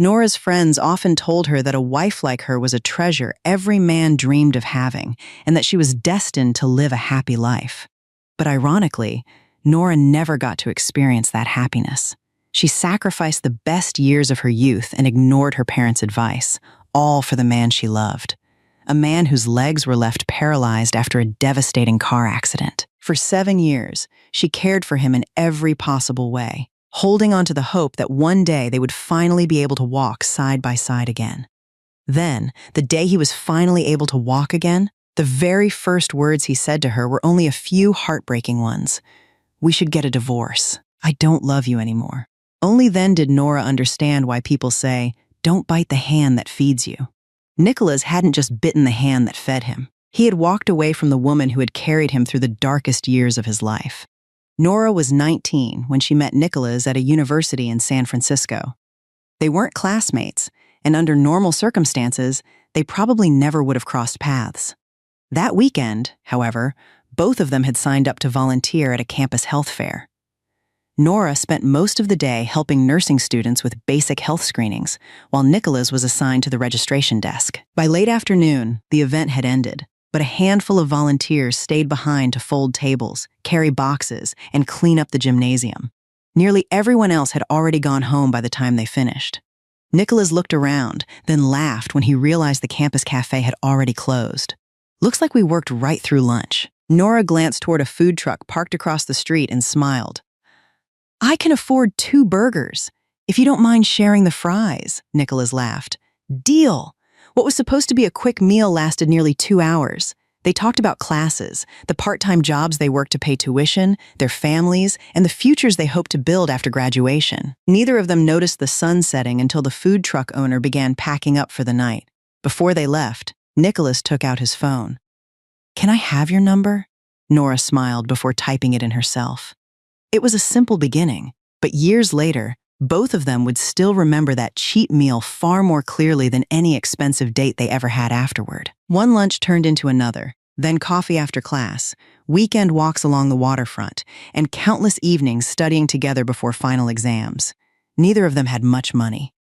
Nora's friends often told her that a wife like her was a treasure every man dreamed of having, and that she was destined to live a happy life. But ironically, Nora never got to experience that happiness. She sacrificed the best years of her youth and ignored her parents' advice, all for the man she loved. A man whose legs were left paralyzed after a devastating car accident. For 7 years, she cared for him in every possible way, holding on to the hope that one day they would finally be able to walk side by side again. Then, the day he was finally able to walk again, the very first words he said to her were only a few heartbreaking ones. "We should get a divorce. I don't love you anymore." Only then did Nora understand why people say, "Don't bite the hand that feeds you." Nicholas hadn't just bitten the hand that fed him. He had walked away from the woman who had carried him through the darkest years of his life. Nora was 19 when she met Nicholas at a university in San Francisco. They weren't classmates, and under normal circumstances, they probably never would have crossed paths. That weekend, however, both of them had signed up to volunteer at a campus health fair. Nora spent most of the day helping nursing students with basic health screenings, while Nicholas was assigned to the registration desk. By late afternoon, the event had ended, but a handful of volunteers stayed behind to fold tables, carry boxes, and clean up the gymnasium. Nearly everyone else had already gone home by the time they finished. Nicholas looked around, then laughed when he realized the campus cafe had already closed. "Looks like we worked right through lunch." Nora glanced toward a food truck parked across the street and smiled. "I can afford 2 burgers. If you don't mind sharing the fries," Nicholas laughed. "Deal!" What was supposed to be a quick meal lasted nearly 2 hours. They talked about classes, the part-time jobs they worked to pay tuition, their families, and the futures they hoped to build after graduation. Neither of them noticed the sun setting until the food truck owner began packing up for the night. Before they left, Nicholas took out his phone. "Can I have your number?" Nora smiled before typing it in herself. It was a simple beginning, but years later, both of them would still remember that cheap meal far more clearly than any expensive date they ever had afterward. One lunch turned into another, then coffee after class, weekend walks along the waterfront, and countless evenings studying together before final exams. Neither of them had much money.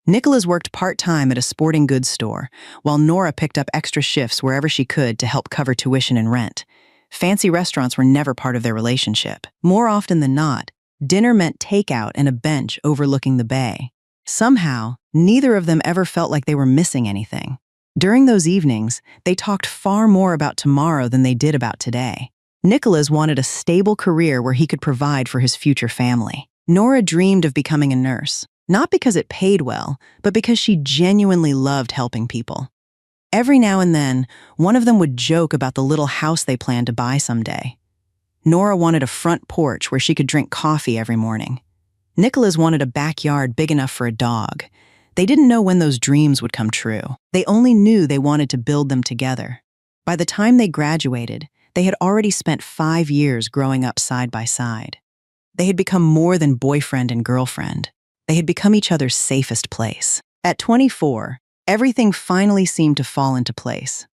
Nicholas worked part-time at a sporting goods store, while Nora picked up extra shifts wherever she could to help cover tuition and rent. Fancy restaurants were never part of their relationship. More often than not, dinner meant takeout and a bench overlooking the bay. Somehow, neither of them ever felt like they were missing anything. During those evenings, they talked far more about tomorrow than they did about today. Nicholas wanted a stable career where he could provide for his future family. Nora dreamed of becoming a nurse, not because it paid well, but because she genuinely loved helping people. Every now and then, one of them would joke about the little house they planned to buy someday. Nora wanted a front porch where she could drink coffee every morning. Nicholas wanted a backyard big enough for a dog. They didn't know when those dreams would come true. They only knew they wanted to build them together. By the time they graduated, they had already spent 5 years growing up side by side. They had become more than boyfriend and girlfriend. They had become each other's safest place. At 24, everything finally seemed to fall into place.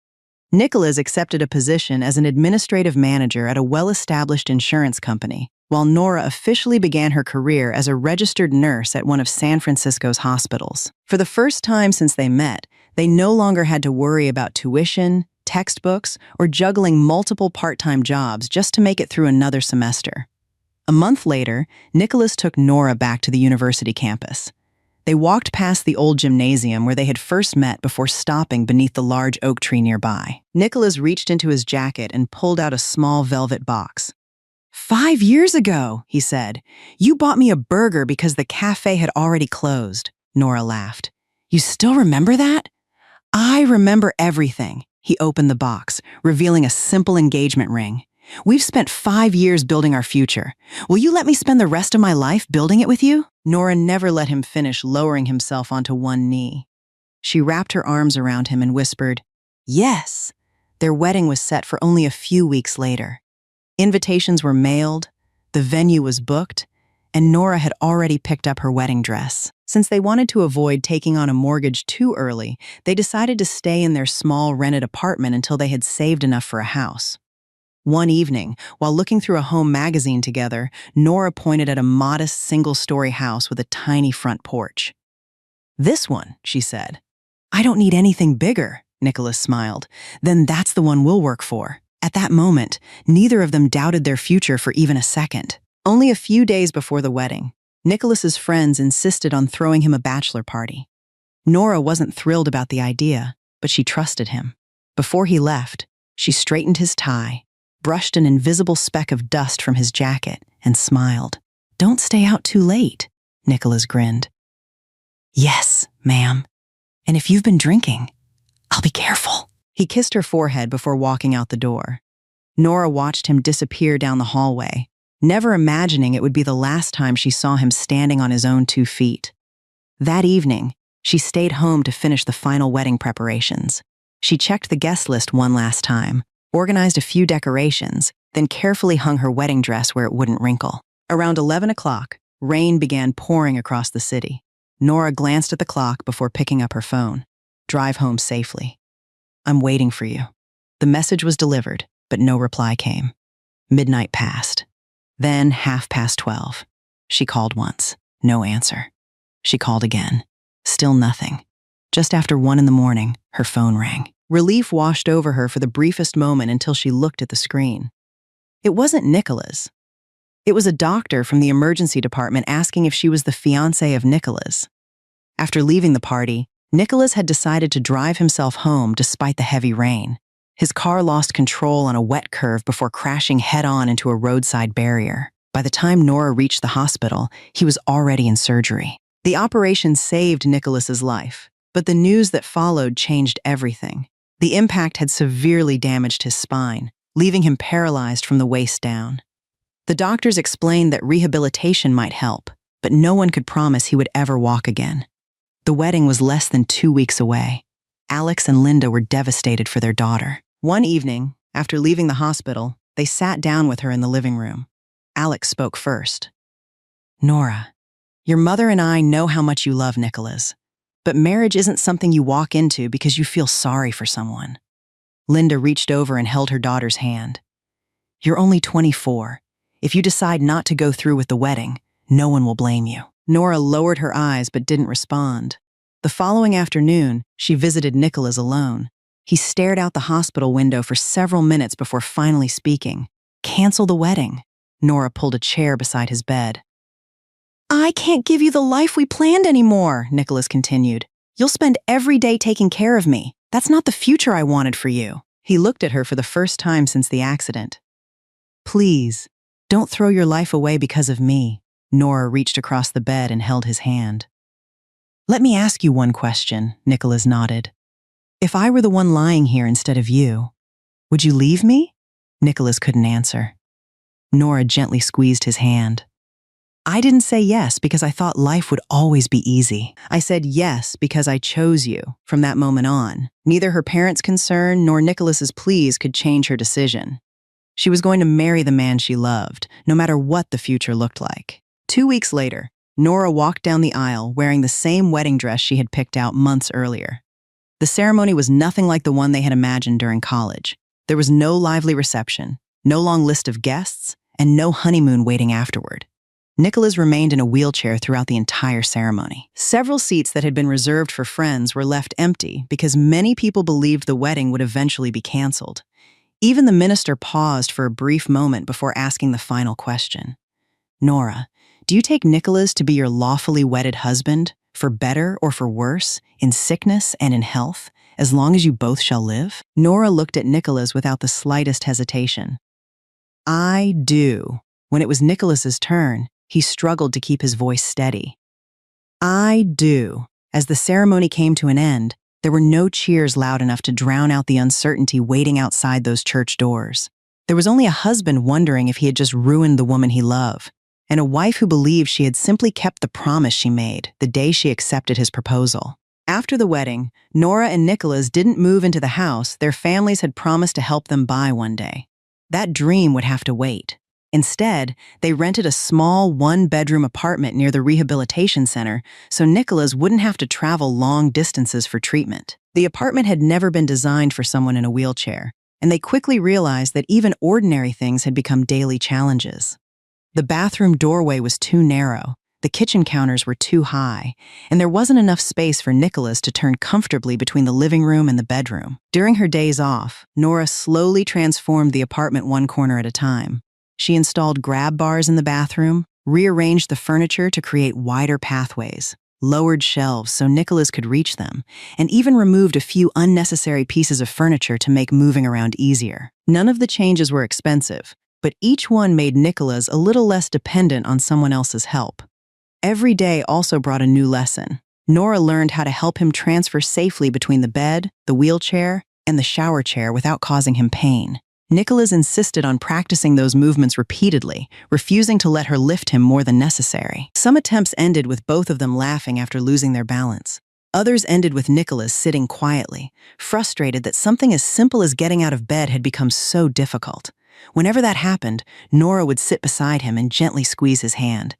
Nicholas accepted a position as an administrative manager at a well-established insurance company, while Nora officially began her career as a registered nurse at one of San Francisco's hospitals. For the first time since they met, they no longer had to worry about tuition, textbooks, or juggling multiple part-time jobs just to make it through another semester. A month later, Nicholas took Nora back to the university campus. They walked past the old gymnasium where they had first met before stopping beneath the large oak tree nearby. Nicholas reached into his jacket and pulled out a small velvet box. "5 years ago," he said, "you bought me a burger because the cafe had already closed." Nora laughed. "You still remember that?" "I remember everything." He opened the box, revealing a simple engagement ring. "We've spent 5 years building our future. Will you let me spend the rest of my life building it with you?" Nora never let him finish, lowering himself onto one knee. She wrapped her arms around him and whispered, "Yes." Their wedding was set for only a few weeks later. Invitations were mailed, the venue was booked, and Nora had already picked up her wedding dress. Since they wanted to avoid taking on a mortgage too early, they decided to stay in their small rented apartment until they had saved enough for a house. One evening, while looking through a home magazine together, Nora pointed at a modest single-story house with a tiny front porch. "This one," she said. "I don't need anything bigger," Nicholas smiled. "Then that's the one we'll work for." At that moment, neither of them doubted their future for even a second. Only a few days before the wedding, Nicholas's friends insisted on throwing him a bachelor party. Nora wasn't thrilled about the idea, but she trusted him. Before he left, she straightened his tie, brushed an invisible speck of dust from his jacket, and smiled. "Don't stay out too late," Nicholas grinned. "Yes, ma'am. And if you've been drinking, I'll be careful." He kissed her forehead before walking out the door. Nora watched him disappear down the hallway, never imagining it would be the last time she saw him standing on his own 2 feet. That evening, she stayed home to finish the final wedding preparations. She checked the guest list one last time, organized a few decorations, then carefully hung her wedding dress where it wouldn't wrinkle. Around 11 o'clock, rain began pouring across the city. Nora glanced at the clock before picking up her phone. "Drive home safely. I'm waiting for you." The message was delivered, but no reply came. Midnight passed. Then 12:30. She called once. No answer. She called again. Still nothing. Just after 1 in the morning, her phone rang. Relief washed over her for the briefest moment until she looked at the screen. It wasn't Nicholas. It was a doctor from the emergency department asking if she was the fiancée of Nicholas. After leaving the party, Nicholas had decided to drive himself home despite the heavy rain. His car lost control on a wet curve before crashing head-on into a roadside barrier. By the time Nora reached the hospital, he was already in surgery. The operation saved Nicholas's life, but the news that followed changed everything. The impact had severely damaged his spine, leaving him paralyzed from the waist down. The doctors explained that rehabilitation might help, but no one could promise he would ever walk again. The wedding was less than 2 weeks away. Alex and Linda were devastated for their daughter. One evening, after leaving the hospital, they sat down with her in the living room. Alex spoke first. "Nora, your mother and I know how much you love Nicholas, but marriage isn't something you walk into because you feel sorry for someone." Linda reached over and held her daughter's hand. "You're only 24. If you decide not to go through with the wedding, no one will blame you." Nora lowered her eyes but didn't respond. The following afternoon, she visited Nicholas alone. He stared out the hospital window for several minutes before finally speaking. "Cancel the wedding." Nora pulled a chair beside his bed. "I can't give you the life we planned anymore," Nicholas continued. "You'll spend every day taking care of me. That's not the future I wanted for you." He looked at her for the first time since the accident. "Please, don't throw your life away because of me." Nora reached across the bed and held his hand. "Let me ask you one question," Nicholas nodded. "If I were the one lying here instead of you, would you leave me?" Nicholas couldn't answer. Nora gently squeezed his hand. "I didn't say yes because I thought life would always be easy. I said yes because I chose you from that moment on." Neither her parents' concern nor Nicholas's pleas could change her decision. She was going to marry the man she loved, no matter what the future looked like. 2 weeks later, Nora walked down the aisle wearing the same wedding dress she had picked out months earlier. The ceremony was nothing like the one they had imagined during college. There was no lively reception, no long list of guests, and no honeymoon waiting afterward. Nicholas remained in a wheelchair throughout the entire ceremony. Several seats that had been reserved for friends were left empty because many people believed the wedding would eventually be canceled. Even the minister paused for a brief moment before asking the final question. "Nora, do you take Nicholas to be your lawfully wedded husband, for better or for worse, in sickness and in health, as long as you both shall live?" Nora looked at Nicholas without the slightest hesitation. "I do." When it was Nicholas's turn, he struggled to keep his voice steady. "I do." As the ceremony came to an end, there were no cheers loud enough to drown out the uncertainty waiting outside those church doors. There was only a husband wondering if he had just ruined the woman he loved, and a wife who believed she had simply kept the promise she made the day she accepted his proposal. After the wedding, Nora and Nicholas didn't move into the house their families had promised to help them buy one day. That dream would have to wait. Instead, they rented a small one-bedroom apartment near the rehabilitation center so Nicholas wouldn't have to travel long distances for treatment. The apartment had never been designed for someone in a wheelchair, and they quickly realized that even ordinary things had become daily challenges. The bathroom doorway was too narrow, The kitchen counters were too high, and there wasn't enough space for Nicholas to turn comfortably between the living room and the bedroom. During her days off, Nora slowly transformed the apartment one corner at a time. She installed grab bars in the bathroom, rearranged the furniture to create wider pathways, lowered shelves so Nicholas could reach them, and even removed a few unnecessary pieces of furniture to make moving around easier. None of the changes were expensive, but each one made Nicholas a little less dependent on someone else's help. Every day also brought a new lesson. Nora learned how to help him transfer safely between the bed, the wheelchair, and the shower chair without causing him pain. Nicholas insisted on practicing those movements repeatedly, refusing to let her lift him more than necessary. Some attempts ended with both of them laughing after losing their balance. Others ended with Nicholas sitting quietly, frustrated that something as simple as getting out of bed had become so difficult. Whenever that happened, Nora would sit beside him and gently squeeze his hand.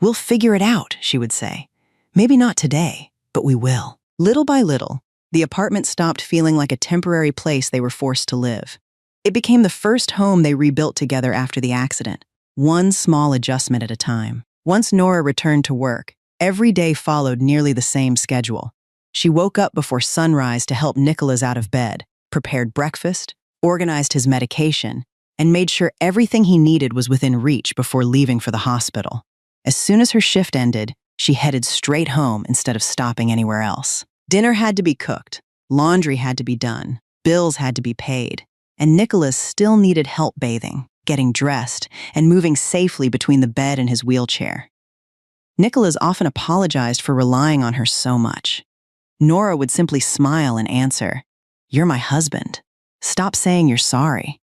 "We'll figure it out," she would say. "Maybe not today, but we will." Little by little, the apartment stopped feeling like a temporary place they were forced to live. It became the first home they rebuilt together after the accident, one small adjustment at a time. Once Nora returned to work, every day followed nearly the same schedule. She woke up before sunrise to help Nicholas out of bed, prepared breakfast, organized his medication, and made sure everything he needed was within reach before leaving for the hospital. As soon as her shift ended, she headed straight home instead of stopping anywhere else. Dinner had to be cooked, laundry had to be done, bills had to be paid, and Nicholas still needed help bathing, getting dressed, and moving safely between the bed and his wheelchair. Nicholas often apologized for relying on her so much. Nora would simply smile and answer, "You're my husband. Stop saying you're sorry."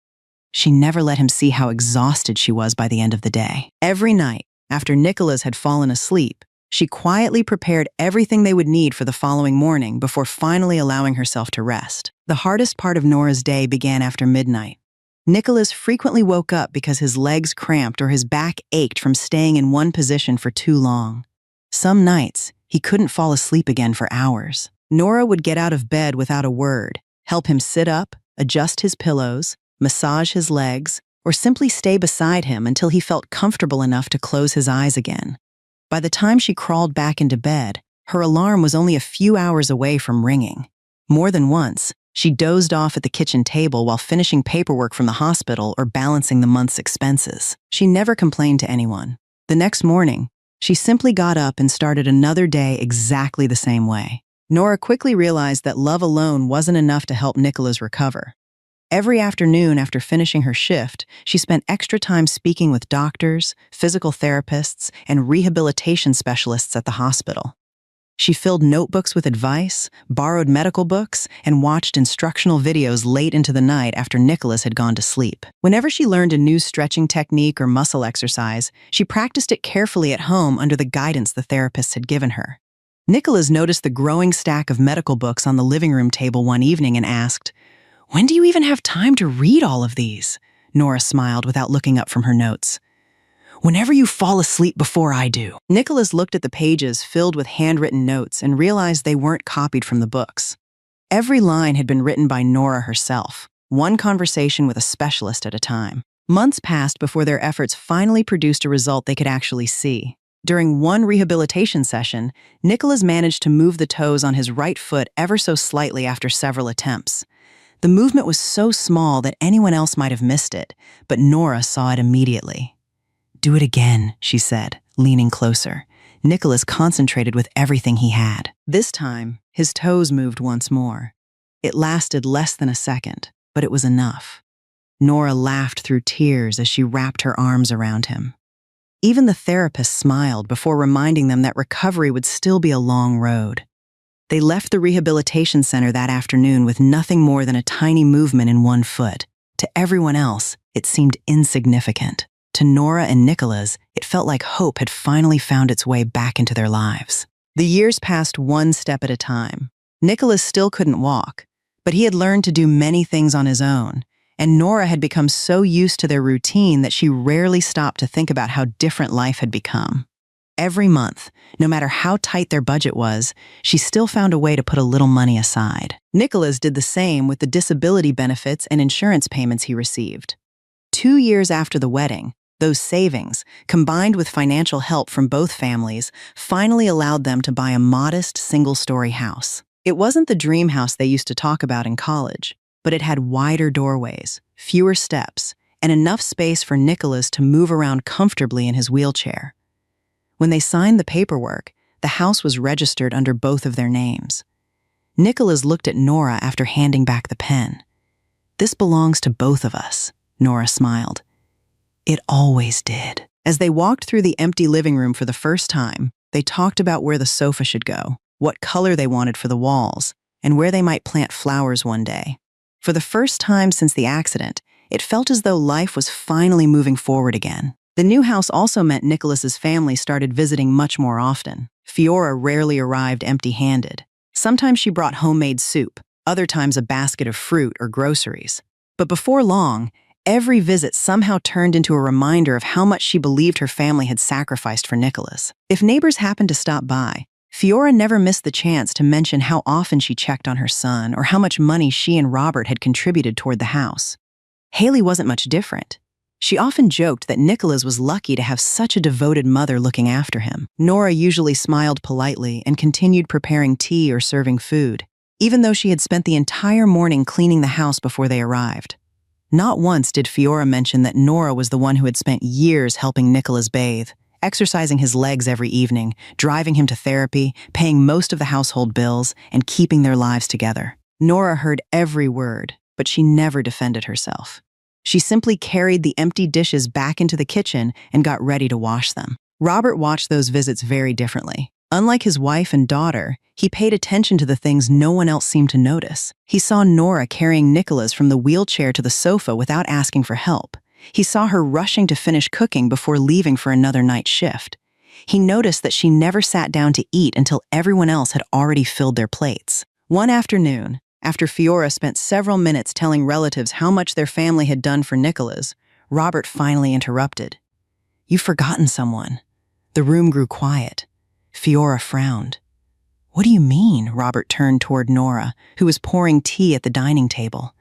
She never let him see how exhausted she was by the end of the day. Every night, after Nicholas had fallen asleep, she quietly prepared everything they would need for the following morning before finally allowing herself to rest. The hardest part of Nora's day began after midnight. Nicholas frequently woke up because his legs cramped or his back ached from staying in one position for too long. Some nights, he couldn't fall asleep again for hours. Nora would get out of bed without a word, help him sit up, adjust his pillows, massage his legs, or simply stay beside him until he felt comfortable enough to close his eyes again. By the time she crawled back into bed, her alarm was only a few hours away from ringing. More than once, she dozed off at the kitchen table while finishing paperwork from the hospital or balancing the month's expenses. She never complained to anyone. The next morning, she simply got up and started another day exactly the same way. Nora quickly realized that love alone wasn't enough to help Nicholas recover. Every afternoon after finishing her shift, she spent extra time speaking with doctors, physical therapists, and rehabilitation specialists at the hospital. She filled notebooks with advice, borrowed medical books, and watched instructional videos late into the night after Nicholas had gone to sleep. Whenever she learned a new stretching technique or muscle exercise, she practiced it carefully at home under the guidance the therapists had given her. Nicholas noticed the growing stack of medical books on the living room table one evening and asked, "When do you even have time to read all of these?" Nora smiled without looking up from her notes. "Whenever you fall asleep before I do." Nicholas looked at the pages filled with handwritten notes and realized they weren't copied from the books. Every line had been written by Nora herself, one conversation with a specialist at a time. Months passed before their efforts finally produced a result they could actually see. During one rehabilitation session, Nicholas managed to move the toes on his right foot ever so slightly after several attempts. The movement was so small that anyone else might have missed it, but Nora saw it immediately. "Do it again," she said, leaning closer. Nicholas concentrated with everything he had. This time, his toes moved once more. It lasted less than a second, but it was enough. Nora laughed through tears as she wrapped her arms around him. Even the therapist smiled before reminding them that recovery would still be a long road. They left the rehabilitation center that afternoon with nothing more than a tiny movement in one foot. To everyone else, it seemed insignificant. To Nora and Nicholas, it felt like hope had finally found its way back into their lives. The years passed one step at a time. Nicholas still couldn't walk, but he had learned to do many things on his own, and Nora had become so used to their routine that she rarely stopped to think about how different life had become. Every month, no matter how tight their budget was, she still found a way to put a little money aside. Nicholas did the same with the disability benefits and insurance payments he received. 2 years after the wedding, Those savings, combined with financial help from both families, finally allowed them to buy a modest single-story house. It wasn't the dream house they used to talk about in college, but it had wider doorways, fewer steps, and enough space for Nicholas to move around comfortably in his wheelchair. When they signed the paperwork, the house was registered under both of their names. Nicholas looked at Nora after handing back the pen. "This belongs to both of us," Nora smiled. "It always did." As they walked through the empty living room for the first time, they talked about where the sofa should go, what color they wanted for the walls, and where they might plant flowers one day. For the first time since the accident, it felt as though life was finally moving forward again. The new house also meant Nicholas's family started visiting much more often. Fiora rarely arrived empty-handed. Sometimes she brought homemade soup, other times a basket of fruit or groceries. But before long, every visit somehow turned into a reminder of how much she believed her family had sacrificed for Nicholas. If neighbors happened to stop by, Fiora never missed the chance to mention how often she checked on her son or how much money she and Robert had contributed toward the house. Haley wasn't much different. She often joked that Nicholas was lucky to have such a devoted mother looking after him. Nora usually smiled politely and continued preparing tea or serving food, even though she had spent the entire morning cleaning the house before they arrived. Not once did Fiora mention that Nora was the one who had spent years helping Nicholas bathe, exercising his legs every evening, driving him to therapy, paying most of the household bills, and keeping their lives together. Nora heard every word, but she never defended herself. She simply carried the empty dishes back into the kitchen and got ready to wash them. Robert watched those visits very differently. Unlike his wife and daughter, he paid attention to the things no one else seemed to notice. He saw Nora carrying Nicholas from the wheelchair to the sofa without asking for help. He saw her rushing to finish cooking before leaving for another night shift. He noticed that she never sat down to eat until everyone else had already filled their plates. One afternoon, after Fiora spent several minutes telling relatives how much their family had done for Nicholas, Robert finally interrupted. "You've forgotten someone." The room grew quiet. Fiora frowned. "What do you mean?" Robert turned toward Nora, who was pouring tea at the dining table.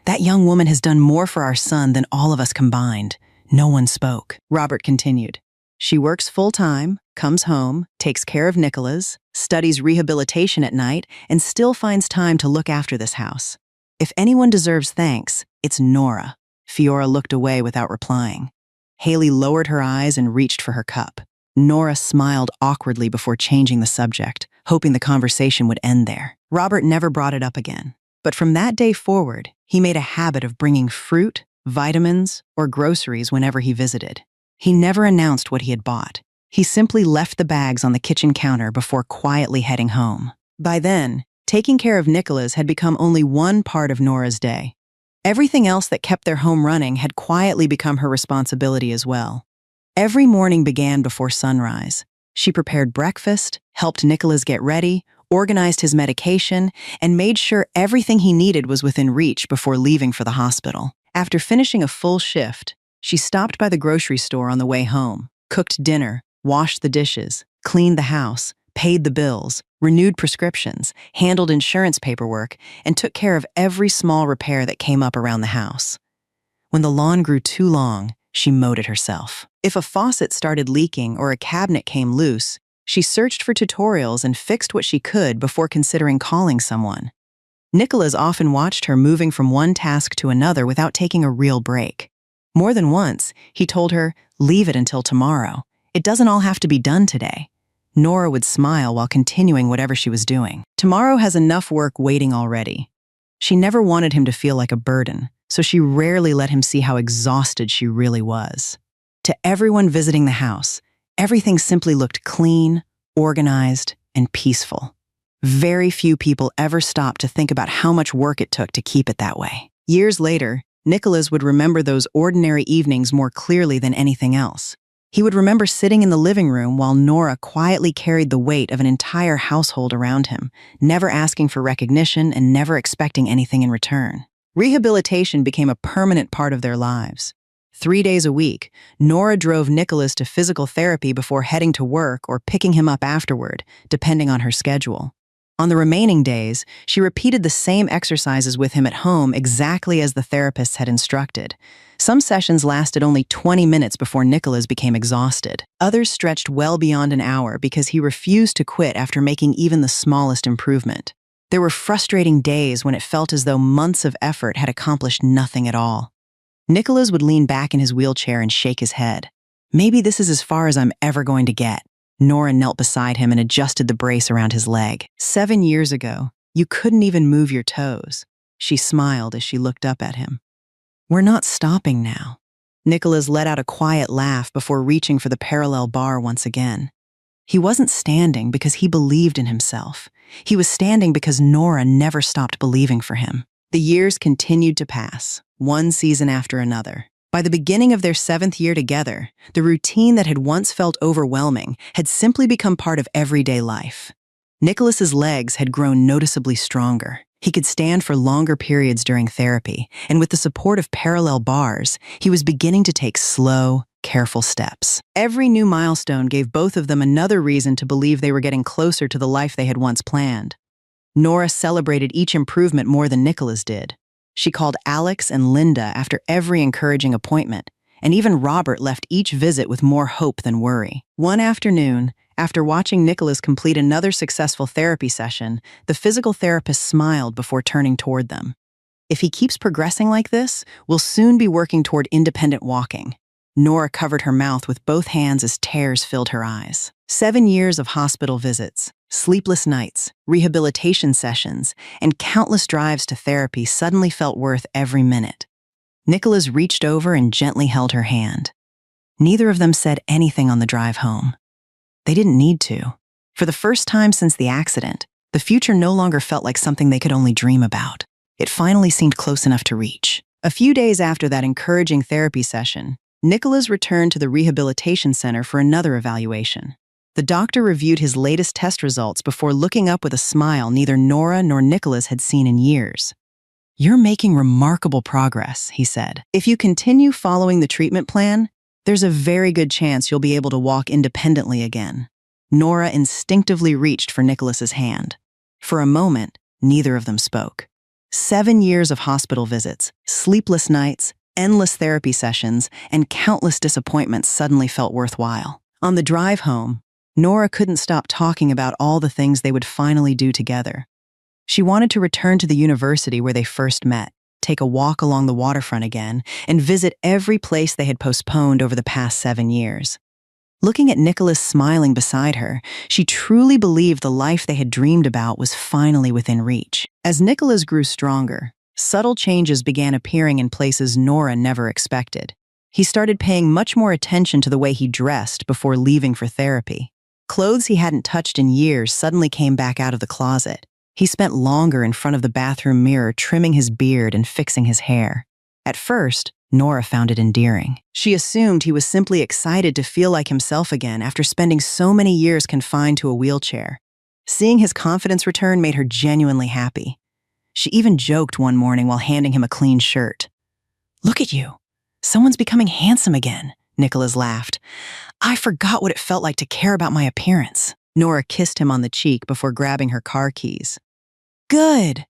"That young woman has done more for our son than all of us combined." No one spoke. Robert continued. "She works full-time, comes home, takes care of Nicholas, studies rehabilitation at night, and still finds time to look after this house. If anyone deserves thanks, it's Nora." Fiora looked away without replying. Haley lowered her eyes and reached for her cup. Nora smiled awkwardly before changing the subject, hoping the conversation would end there. Robert never brought it up again. But from that day forward, he made a habit of bringing fruit, vitamins, or groceries whenever he visited. He never announced what he had bought. He simply left the bags on the kitchen counter before quietly heading home. By then, taking care of Nicholas had become only one part of Nora's day. Everything else that kept their home running had quietly become her responsibility as well. Every morning began before sunrise. She prepared breakfast, helped Nicholas get ready, organized his medication, and made sure everything he needed was within reach before leaving for the hospital. After finishing a full shift, she stopped by the grocery store on the way home, cooked dinner, washed the dishes, cleaned the house, paid the bills, renewed prescriptions, handled insurance paperwork, and took care of every small repair that came up around the house. When the lawn grew too long, she mowed it herself. If a faucet started leaking or a cabinet came loose, she searched for tutorials and fixed what she could before considering calling someone. Nicholas often watched her moving from one task to another without taking a real break. More than once, he told her, "Leave it until tomorrow. It doesn't all have to be done today." Nora would smile while continuing whatever she was doing. Tomorrow has enough work waiting already. She never wanted him to feel like a burden, so she rarely let him see how exhausted she really was. To everyone visiting the house, everything simply looked clean, organized, and peaceful. Very few people ever stopped to think about how much work it took to keep it that way. Years later, Nicholas would remember those ordinary evenings more clearly than anything else. He would remember sitting in the living room while Nora quietly carried the weight of an entire household around him, never asking for recognition and never expecting anything in return. Rehabilitation became a permanent part of their lives. 3 days a week, Nora drove Nicholas to physical therapy before heading to work or picking him up afterward, depending on her schedule. On the remaining days, she repeated the same exercises with him at home exactly as the therapists had instructed. Some sessions lasted only 20 minutes before Nicholas became exhausted. Others stretched well beyond an hour because he refused to quit after making even the smallest improvement. There were frustrating days when it felt as though months of effort had accomplished nothing at all. Nicholas would lean back in his wheelchair and shake his head. Maybe this is as far as I'm ever going to get. Nora knelt beside him and adjusted the brace around his leg. 7 years ago, you couldn't even move your toes. She smiled as she looked up at him. We're not stopping now. Nicholas let out a quiet laugh before reaching for the parallel bar once again. He wasn't standing because he believed in himself. He was standing because Nora never stopped believing for him. The years continued to pass, one season after another. By the beginning of their 7th year together, the routine that had once felt overwhelming had simply become part of everyday life. Nicholas's legs had grown noticeably stronger. He could stand for longer periods during therapy, and with the support of parallel bars, he was beginning to take slow, careful steps. Every new milestone gave both of them another reason to believe they were getting closer to the life they had once planned. Nora celebrated each improvement more than Nicholas did. She called Alex and Linda after every encouraging appointment, and even Robert left each visit with more hope than worry. One afternoon, after watching Nicholas complete another successful therapy session, the physical therapist smiled before turning toward them. If he keeps progressing like this, we'll soon be working toward independent walking. Nora covered her mouth with both hands as tears filled her eyes. 7 years of hospital visits, sleepless nights, rehabilitation sessions, and countless drives to therapy suddenly felt worth every minute. Nicholas reached over and gently held her hand. Neither of them said anything on the drive home. They didn't need to. For the first time since the accident, the future no longer felt like something they could only dream about. It finally seemed close enough to reach. A few days after that encouraging therapy session, Nicholas returned to the rehabilitation center for another evaluation. The doctor reviewed his latest test results before looking up with a smile neither Nora nor Nicholas had seen in years. You're making remarkable progress, he said. If you continue following the treatment plan, there's a very good chance you'll be able to walk independently again. Nora instinctively reached for Nicholas's hand. For a moment, neither of them spoke. 7 years of hospital visits, sleepless nights, endless therapy sessions, and countless disappointments suddenly felt worthwhile. On the drive home, Nora couldn't stop talking about all the things they would finally do together. She wanted to return to the university where they first met, take a walk along the waterfront again, and visit every place they had postponed over the past 7 years. Looking at Nicholas smiling beside her, she truly believed the life they had dreamed about was finally within reach. As Nicholas grew stronger, subtle changes began appearing in places Nora never expected. He started paying much more attention to the way he dressed before leaving for therapy. Clothes he hadn't touched in years suddenly came back out of the closet. He spent longer in front of the bathroom mirror trimming his beard and fixing his hair. At first, Nora found it endearing. She assumed he was simply excited to feel like himself again after spending so many years confined to a wheelchair. Seeing his confidence return made her genuinely happy. She even joked one morning while handing him a clean shirt. "Look at you. Someone's becoming handsome again," Nicholas laughed. "I forgot what it felt like to care about my appearance." Nora kissed him on the cheek before grabbing her car keys. "Good.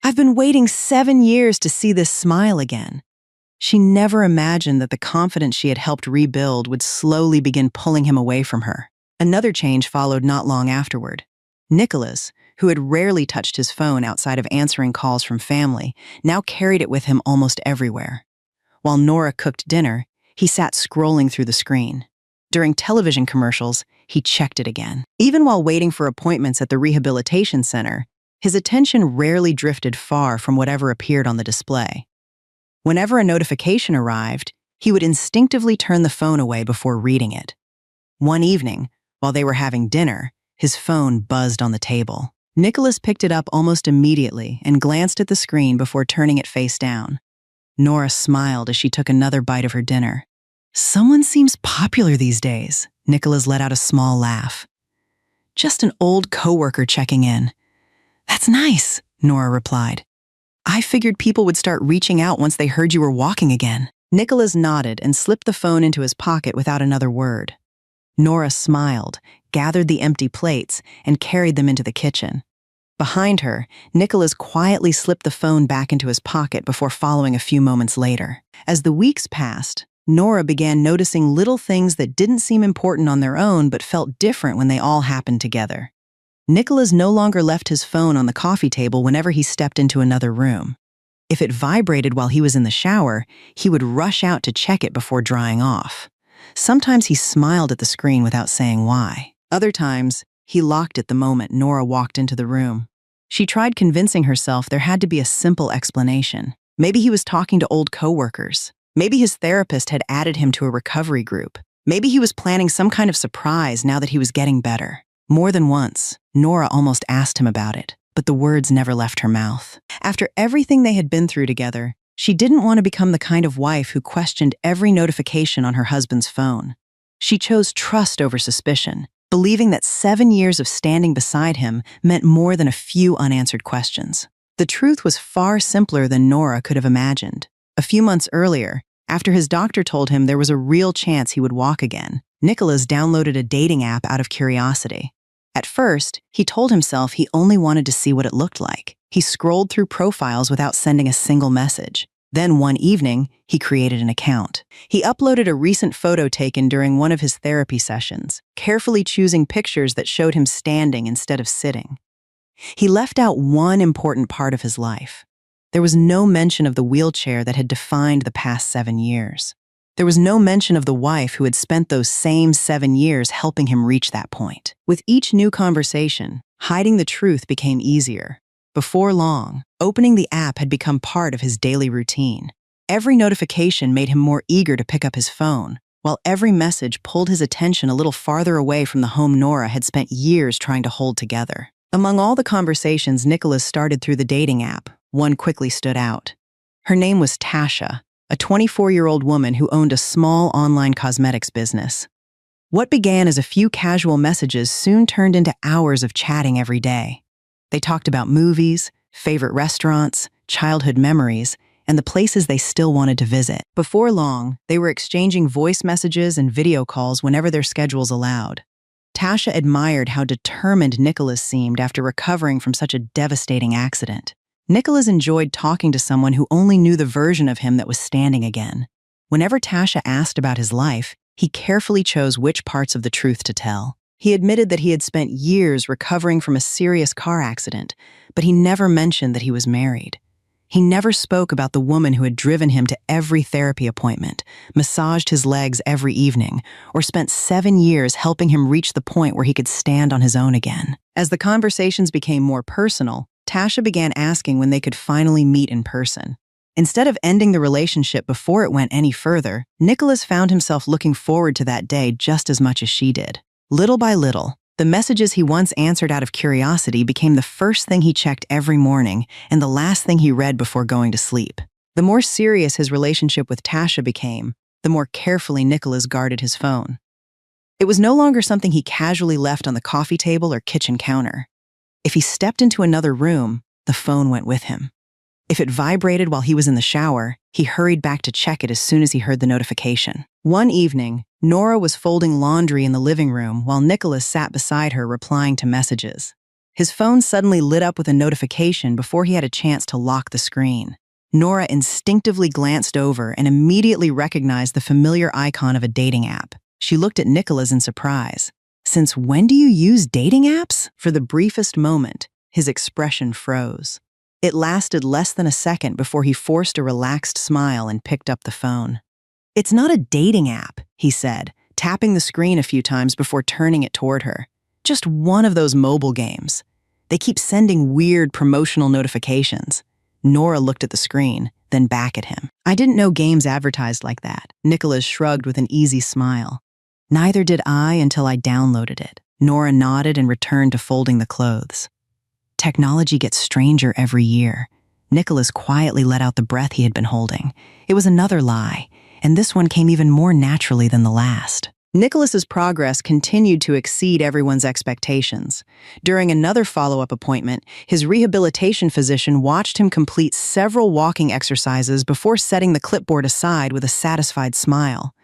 I've been waiting 7 years to see this smile again." She never imagined that the confidence she had helped rebuild would slowly begin pulling him away from her. Another change followed not long afterward. Nicholas, who had rarely touched his phone outside of answering calls from family, now carried it with him almost everywhere. While Nora cooked dinner, he sat scrolling through the screen. During television commercials, he checked it again. Even while waiting for appointments at the rehabilitation center, his attention rarely drifted far from whatever appeared on the display. Whenever a notification arrived, he would instinctively turn the phone away before reading it. One evening, while they were having dinner, his phone buzzed on the table. Nicholas picked it up almost immediately and glanced at the screen before turning it face down. Nora smiled as she took another bite of her dinner. "Someone seems popular these days." Nicholas let out a small laugh. "Just an old coworker checking in." "That's nice," Nora replied. "I figured people would start reaching out once they heard you were walking again." Nicholas nodded and slipped the phone into his pocket without another word. Nora smiled, gathered the empty plates, and carried them into the kitchen. Behind her, Nicholas quietly slipped the phone back into his pocket before following a few moments later. As the weeks passed, Nora began noticing little things that didn't seem important on their own but felt different when they all happened together. Nicholas no longer left his phone on the coffee table whenever he stepped into another room. If it vibrated while he was in the shower, he would rush out to check it before drying off. Sometimes he smiled at the screen without saying why. Other times, he locked it the moment Nora walked into the room. She tried convincing herself there had to be a simple explanation. Maybe he was talking to old coworkers. Maybe his therapist had added him to a recovery group. Maybe he was planning some kind of surprise now that he was getting better. More than once, Nora almost asked him about it, but the words never left her mouth. After everything they had been through together, she didn't want to become the kind of wife who questioned every notification on her husband's phone. She chose trust over suspicion, believing that 7 years of standing beside him meant more than a few unanswered questions. The truth was far simpler than Nora could have imagined. A few months earlier, after his doctor told him there was a real chance he would walk again, Nicholas downloaded a dating app out of curiosity. At first, he told himself he only wanted to see what it looked like. He scrolled through profiles without sending a single message. Then one evening, he created an account. He uploaded a recent photo taken during one of his therapy sessions, carefully choosing pictures that showed him standing instead of sitting. He left out one important part of his life. There was no mention of the wheelchair that had defined the past 7 years. There was no mention of the wife who had spent those same 7 years helping him reach that point. With each new conversation, hiding the truth became easier. Before long, opening the app had become part of his daily routine. Every notification made him more eager to pick up his phone, while every message pulled his attention a little farther away from the home Nora had spent years trying to hold together. Among all the conversations Nicholas started through the dating app, one quickly stood out. Her name was Tasha, a 24-year-old woman who owned a small online cosmetics business. What began as a few casual messages soon turned into hours of chatting every day. They talked about movies, favorite restaurants, childhood memories, and the places they still wanted to visit. Before long, they were exchanging voice messages and video calls whenever their schedules allowed. Tasha admired how determined Nicholas seemed after recovering from such a devastating accident. Nicholas enjoyed talking to someone who only knew the version of him that was standing again. Whenever Tasha asked about his life, he carefully chose which parts of the truth to tell. He admitted that he had spent years recovering from a serious car accident, but he never mentioned that he was married. He never spoke about the woman who had driven him to every therapy appointment, massaged his legs every evening, or spent 7 years helping him reach the point where he could stand on his own again. As the conversations became more personal, Tasha began asking when they could finally meet in person. Instead of ending the relationship before it went any further, Nicholas found himself looking forward to that day just as much as she did. Little by little, the messages he once answered out of curiosity became the first thing he checked every morning and the last thing he read before going to sleep. The more serious his relationship with Tasha became, the more carefully Nicholas guarded his phone. It was no longer something he casually left on the coffee table or kitchen counter. If he stepped into another room, the phone went with him. If it vibrated while he was in the shower, he hurried back to check it as soon as he heard the notification. One evening, Nora was folding laundry in the living room while Nicholas sat beside her replying to messages. His phone suddenly lit up with a notification before he had a chance to lock the screen. Nora instinctively glanced over and immediately recognized the familiar icon of a dating app. She looked at Nicholas in surprise. "Since when do you use dating apps?" For the briefest moment, his expression froze. It lasted less than a second before he forced a relaxed smile and picked up the phone. "It's not a dating app," he said, tapping the screen a few times before turning it toward her. "Just one of those mobile games. They keep sending weird promotional notifications." Nora looked at the screen, then back at him. "I didn't know games advertised like that." Nicholas shrugged with an easy smile. "Neither did I until I downloaded it." Nora nodded and returned to folding the clothes. Technology gets stranger every year. Nicholas quietly let out the breath he had been holding. It was another lie, and this one came even more naturally than the last. Nicholas's progress continued to exceed everyone's expectations. During another follow-up appointment, his rehabilitation physician watched him complete several walking exercises before setting the clipboard aside with a satisfied smile.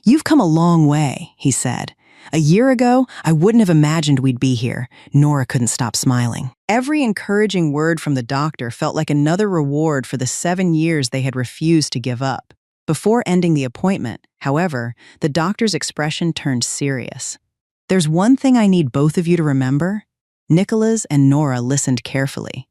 "You've come a long way," he said. "A year ago, I wouldn't have imagined we'd be here." Nora couldn't stop smiling. Every encouraging word from the doctor felt like another reward for the 7 years they had refused to give up. Before ending the appointment, however, the doctor's expression turned serious. "There's one thing I need both of you to remember." Nicholas and Nora listened carefully.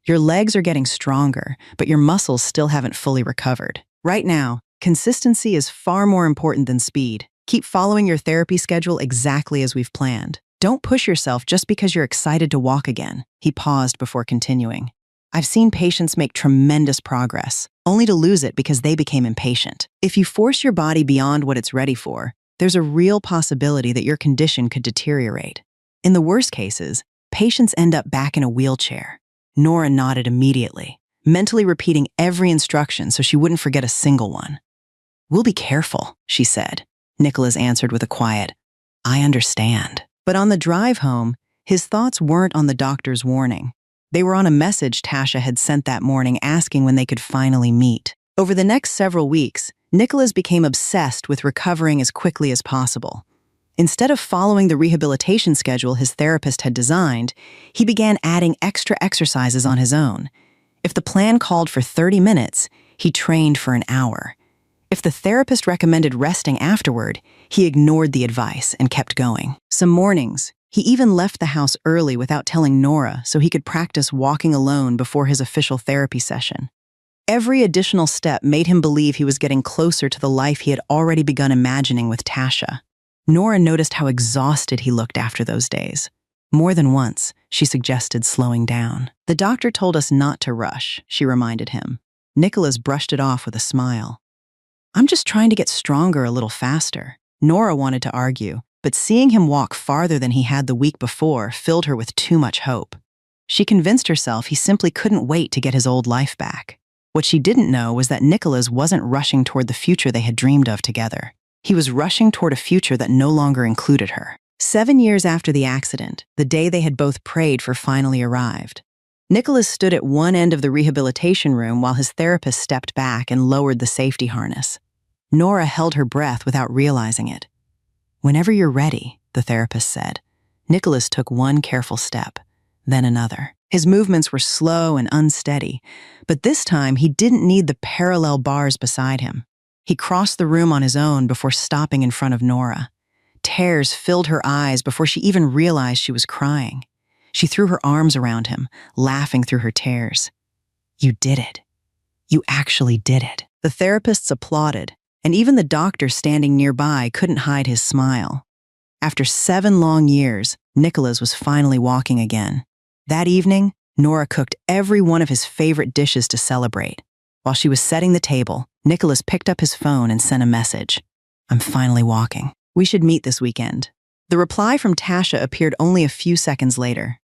"Your legs are getting stronger, but your muscles still haven't fully recovered. Right now, consistency is far more important than speed. Keep following your therapy schedule exactly as we've planned. Don't push yourself just because you're excited to walk again." He paused before continuing. "I've seen patients make tremendous progress, only to lose it because they became impatient. If you force your body beyond what it's ready for, there's a real possibility that your condition could deteriorate. In the worst cases, patients end up back in a wheelchair." Nora nodded immediately, mentally repeating every instruction so she wouldn't forget a single one. "We'll be careful," she said. Nicholas answered with a quiet, "I understand." But on the drive home, his thoughts weren't on the doctor's warning. They were on a message Tasha had sent that morning asking when they could finally meet. Over the next several weeks, Nicholas became obsessed with recovering as quickly as possible. Instead of following the rehabilitation schedule his therapist had designed, he began adding extra exercises on his own. If the plan called for 30 minutes, he trained for an hour. If the therapist recommended resting afterward, he ignored the advice and kept going. Some mornings, he even left the house early without telling Nora so he could practice walking alone before his official therapy session. Every additional step made him believe he was getting closer to the life he had already begun imagining with Tasha. Nora noticed how exhausted he looked after those days. More than once, she suggested slowing down. "The doctor told us not to rush," she reminded him. Nicholas brushed it off with a smile. "I'm just trying to get stronger a little faster." Nora wanted to argue, but seeing him walk farther than he had the week before filled her with too much hope. She convinced herself he simply couldn't wait to get his old life back. What she didn't know was that Nicholas wasn't rushing toward the future they had dreamed of together. He was rushing toward a future that no longer included her. 7 years after the accident, the day they had both prayed for finally arrived. Nicholas stood at one end of the rehabilitation room while his therapist stepped back and lowered the safety harness. Nora held her breath without realizing it. "Whenever you're ready," the therapist said. Nicholas took one careful step, then another. His movements were slow and unsteady, but this time he didn't need the parallel bars beside him. He crossed the room on his own before stopping in front of Nora. Tears filled her eyes before she even realized she was crying. She threw her arms around him, laughing through her tears. "You did it. You actually did it." The therapists applauded, and even the doctor standing nearby couldn't hide his smile. After 7 long years, Nicholas was finally walking again. That evening, Nora cooked every one of his favorite dishes to celebrate. While she was setting the table, Nicholas picked up his phone and sent a message. "I'm finally walking. We should meet this weekend." The reply from Tasha appeared only a few seconds later.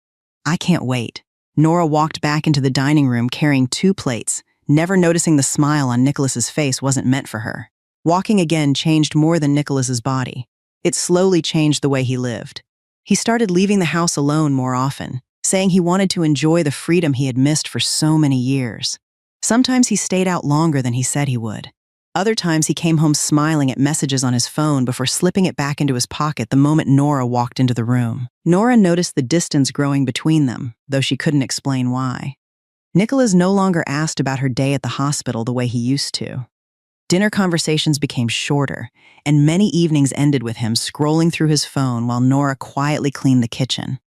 "I can't wait." Nora walked back into the dining room carrying 2 plates, never noticing the smile on Nicholas's face wasn't meant for her. Walking again changed more than Nicholas's body. It slowly changed the way he lived. He started leaving the house alone more often, saying he wanted to enjoy the freedom he had missed for so many years. Sometimes he stayed out longer than he said he would. Other times he came home smiling at messages on his phone before slipping it back into his pocket the moment Nora walked into the room. Nora noticed the distance growing between them, though she couldn't explain why. Nicholas no longer asked about her day at the hospital the way he used to. Dinner conversations became shorter, and many evenings ended with him scrolling through his phone while Nora quietly cleaned the kitchen.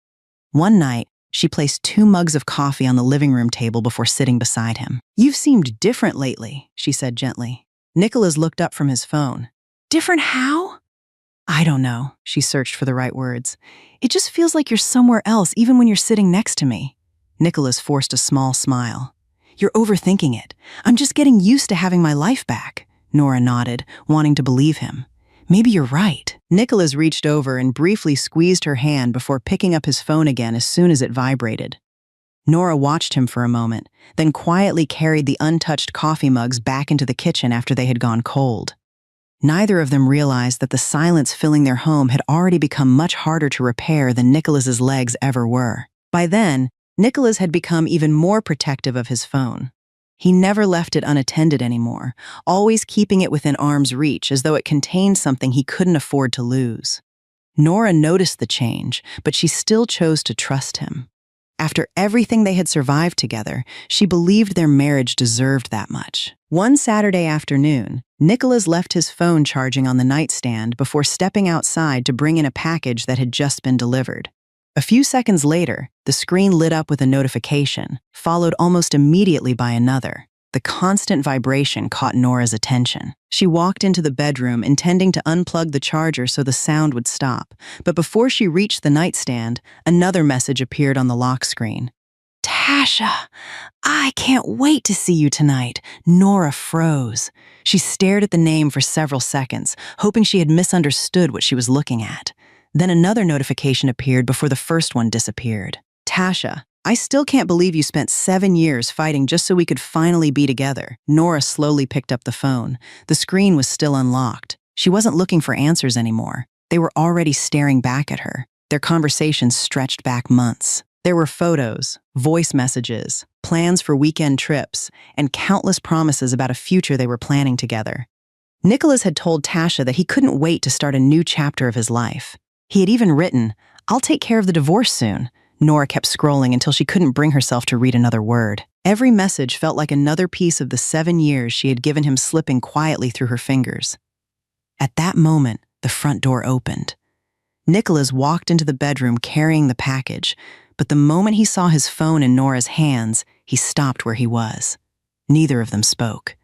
One night, she placed 2 mugs of coffee on the living room table before sitting beside him. "You've seemed different lately," she said gently. Nicholas looked up from his phone. "Different how?" "I don't know." She searched for the right words. "It just feels like you're somewhere else even when you're sitting next to me." Nicholas forced a small smile. "You're overthinking it. I'm just getting used to having my life back." Nora nodded, wanting to believe him. "Maybe you're right." Nicholas reached over and briefly squeezed her hand before picking up his phone again as soon as it vibrated. Nora watched him for a moment, then quietly carried the untouched coffee mugs back into the kitchen after they had gone cold. Neither of them realized that the silence filling their home had already become much harder to repair than Nicholas's legs ever were. By then, Nicholas had become even more protective of his phone. He never left it unattended anymore, always keeping it within arm's reach as though it contained something he couldn't afford to lose. Nora noticed the change, but she still chose to trust him. After everything they had survived together, she believed their marriage deserved that much. One Saturday afternoon, Nicholas left his phone charging on the nightstand before stepping outside to bring in a package that had just been delivered. A few seconds later, the screen lit up with a notification, followed almost immediately by another. The constant vibration caught Nora's attention. She walked into the bedroom intending to unplug the charger so the sound would stop, but before she reached the nightstand, another message appeared on the lock screen. "Tasha, I can't wait to see you tonight." Nora froze. She stared at the name for several seconds, hoping she had misunderstood what she was looking at. Then another notification appeared before the first one disappeared. "Tasha, I still can't believe you spent 7 years fighting just so we could finally be together." Nora slowly picked up the phone. The screen was still unlocked. She wasn't looking for answers anymore. They were already staring back at her. Their conversations stretched back months. There were photos, voice messages, plans for weekend trips, and countless promises about a future they were planning together. Nicholas had told Tasha that he couldn't wait to start a new chapter of his life. He had even written, "I'll take care of the divorce soon." Nora kept scrolling until she couldn't bring herself to read another word. Every message felt like another piece of the 7 years she had given him slipping quietly through her fingers. At that moment, the front door opened. Nicholas walked into the bedroom carrying the package, but the moment he saw his phone in Nora's hands, he stopped where he was. Neither of them spoke.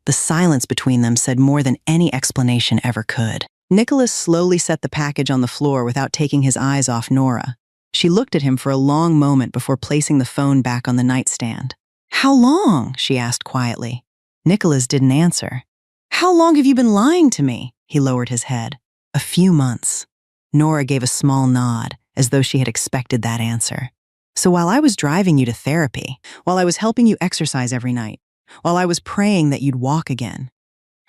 The silence between them said more than any explanation ever could. Nicholas slowly set the package on the floor without taking his eyes off Nora. She looked at him for a long moment before placing the phone back on the nightstand. "How long?" she asked quietly. Nicholas didn't answer. "How long have you been lying to me?" He lowered his head. "A few months." Nora gave a small nod, as though she had expected that answer. "So while I was driving you to therapy, while I was helping you exercise every night, while I was praying that you'd walk again."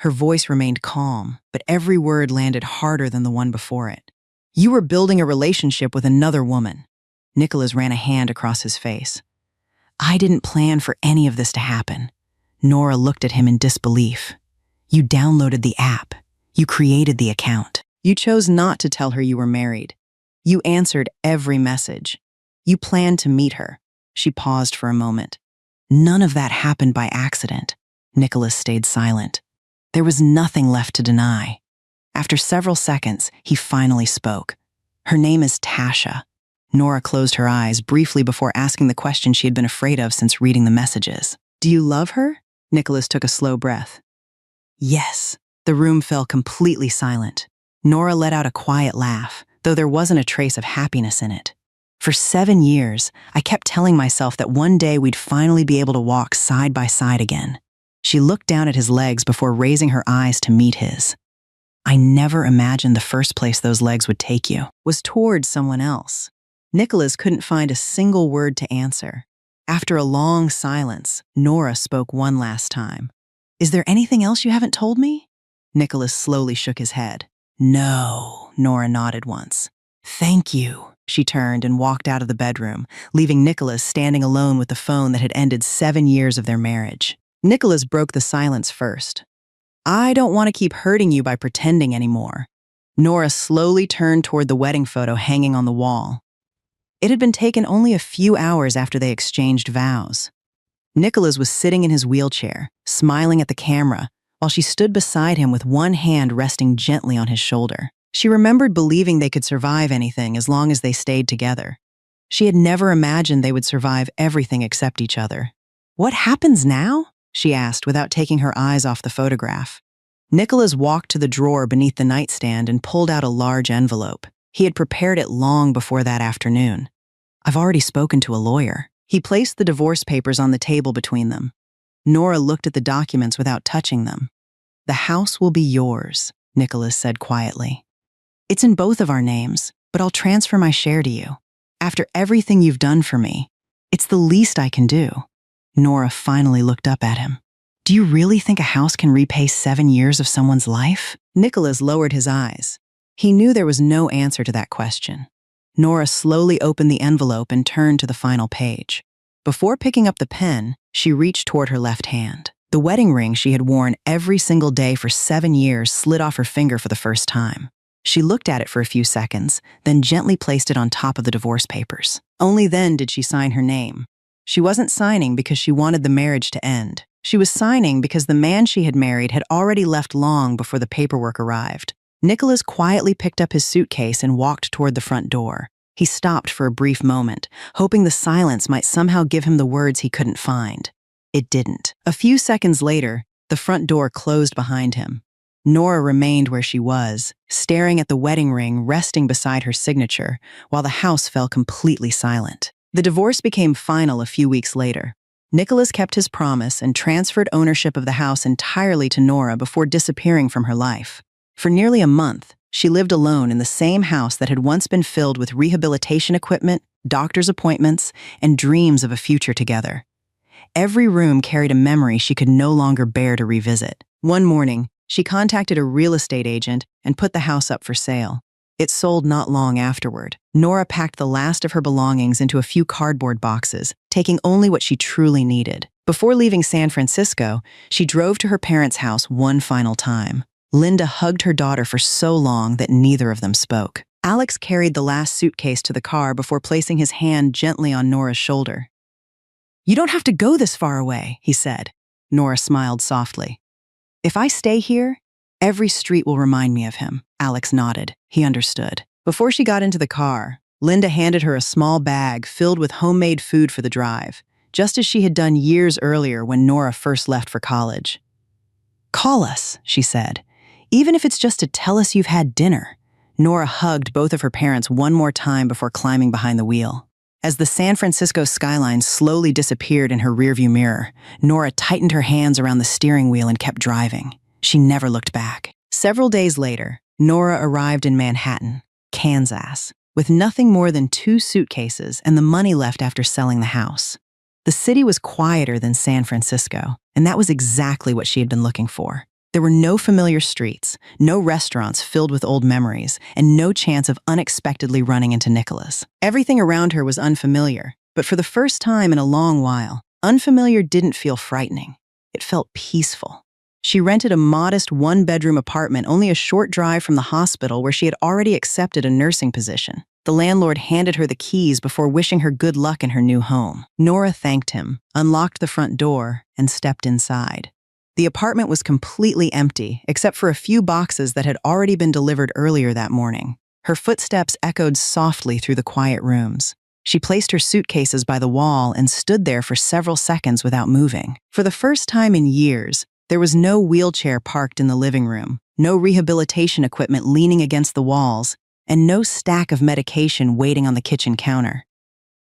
Her voice remained calm, but every word landed harder than the one before it. "You were building a relationship with another woman." Nicholas ran a hand across his face. "I didn't plan for any of this to happen." Nora looked at him in disbelief. "You downloaded the app. You created the account. You chose not to tell her you were married. You answered every message. You planned to meet her." She paused for a moment. "None of that happened by accident." Nicholas stayed silent. There was nothing left to deny. After several seconds, he finally spoke. "Her name is Tasha." Nora closed her eyes briefly before asking the question she had been afraid of since reading the messages. "Do you love her?" Nicholas took a slow breath. "Yes." The room fell completely silent. Nora let out a quiet laugh, though there wasn't a trace of happiness in it. "For 7 years, I kept telling myself that one day we'd finally be able to walk side by side again." She looked down at his legs before raising her eyes to meet his. "I never imagined the first place those legs would take you was towards someone else." Nicholas couldn't find a single word to answer. After a long silence, Nora spoke one last time. "Is there anything else you haven't told me?" Nicholas slowly shook his head. "No," Nora nodded once. "Thank you." She turned and walked out of the bedroom, leaving Nicholas standing alone with the phone that had ended 7 years of their marriage. Nicholas broke the silence first. "I don't want to keep hurting you by pretending anymore." Nora slowly turned toward the wedding photo hanging on the wall. It had been taken only a few hours after they exchanged vows. Nicholas was sitting in his wheelchair, smiling at the camera, while she stood beside him with one hand resting gently on his shoulder. She remembered believing they could survive anything as long as they stayed together. She had never imagined they would survive everything except each other. "What happens now?" she asked without taking her eyes off the photograph. Nicholas walked to the drawer beneath the nightstand and pulled out a large envelope. He had prepared it long before that afternoon. "I've already spoken to a lawyer." He placed the divorce papers on the table between them. Nora looked at the documents without touching them. "The house will be yours," Nicholas said quietly. "It's in both of our names, but I'll transfer my share to you. After everything you've done for me, it's the least I can do." Nora finally looked up at him. "Do you really think a house can repay 7 years of someone's life?" Nicholas lowered his eyes. He knew there was no answer to that question. Nora slowly opened the envelope and turned to the final page. Before picking up the pen, she reached toward her left hand. The wedding ring she had worn every single day for 7 years slid off her finger for the first time. She looked at it for a few seconds, then gently placed it on top of the divorce papers. Only then did she sign her name. She wasn't signing because she wanted the marriage to end. She was signing because the man she had married had already left long before the paperwork arrived. Nicholas quietly picked up his suitcase and walked toward the front door. He stopped for a brief moment, hoping the silence might somehow give him the words he couldn't find. It didn't. A few seconds later, the front door closed behind him. Nora remained where she was, staring at the wedding ring resting beside her signature, while the house fell completely silent. The divorce became final a few weeks later. Nicholas kept his promise and transferred ownership of the house entirely to Nora before disappearing from her life. For nearly a month, she lived alone in the same house that had once been filled with rehabilitation equipment, doctor's appointments, and dreams of a future together. Every room carried a memory she could no longer bear to revisit. One morning, she contacted a real estate agent and put the house up for sale. It sold not long afterward. Nora packed the last of her belongings into a few cardboard boxes, taking only what she truly needed. Before leaving San Francisco, she drove to her parents' house one final time. Linda hugged her daughter for so long that neither of them spoke. Alex carried the last suitcase to the car before placing his hand gently on Nora's shoulder. "You don't have to go this far away," he said. Nora smiled softly. "If I stay here, every street will remind me of him." Alex nodded. He understood. Before she got into the car, Linda handed her a small bag filled with homemade food for the drive, just as she had done years earlier when Nora first left for college. "Call us," she said, "even if it's just to tell us you've had dinner." Nora hugged both of her parents one more time before climbing behind the wheel. As the San Francisco skyline slowly disappeared in her rearview mirror, Nora tightened her hands around the steering wheel and kept driving. She never looked back. Several days later, Nora arrived in Manhattan, Kansas, with nothing more than 2 suitcases and the money left after selling the house. The city was quieter than San Francisco, and that was exactly what she had been looking for. There were no familiar streets, no restaurants filled with old memories, and no chance of unexpectedly running into Nicholas. Everything around her was unfamiliar, but for the first time in a long while, unfamiliar didn't feel frightening. It felt peaceful. She rented a modest 1-bedroom apartment only a short drive from the hospital where she had already accepted a nursing position. The landlord handed her the keys before wishing her good luck in her new home. Nora thanked him, unlocked the front door, and stepped inside. The apartment was completely empty, except for a few boxes that had already been delivered earlier that morning. Her footsteps echoed softly through the quiet rooms. She placed her suitcases by the wall and stood there for several seconds without moving. For the first time in years, there was no wheelchair parked in the living room, no rehabilitation equipment leaning against the walls, and no stack of medication waiting on the kitchen counter.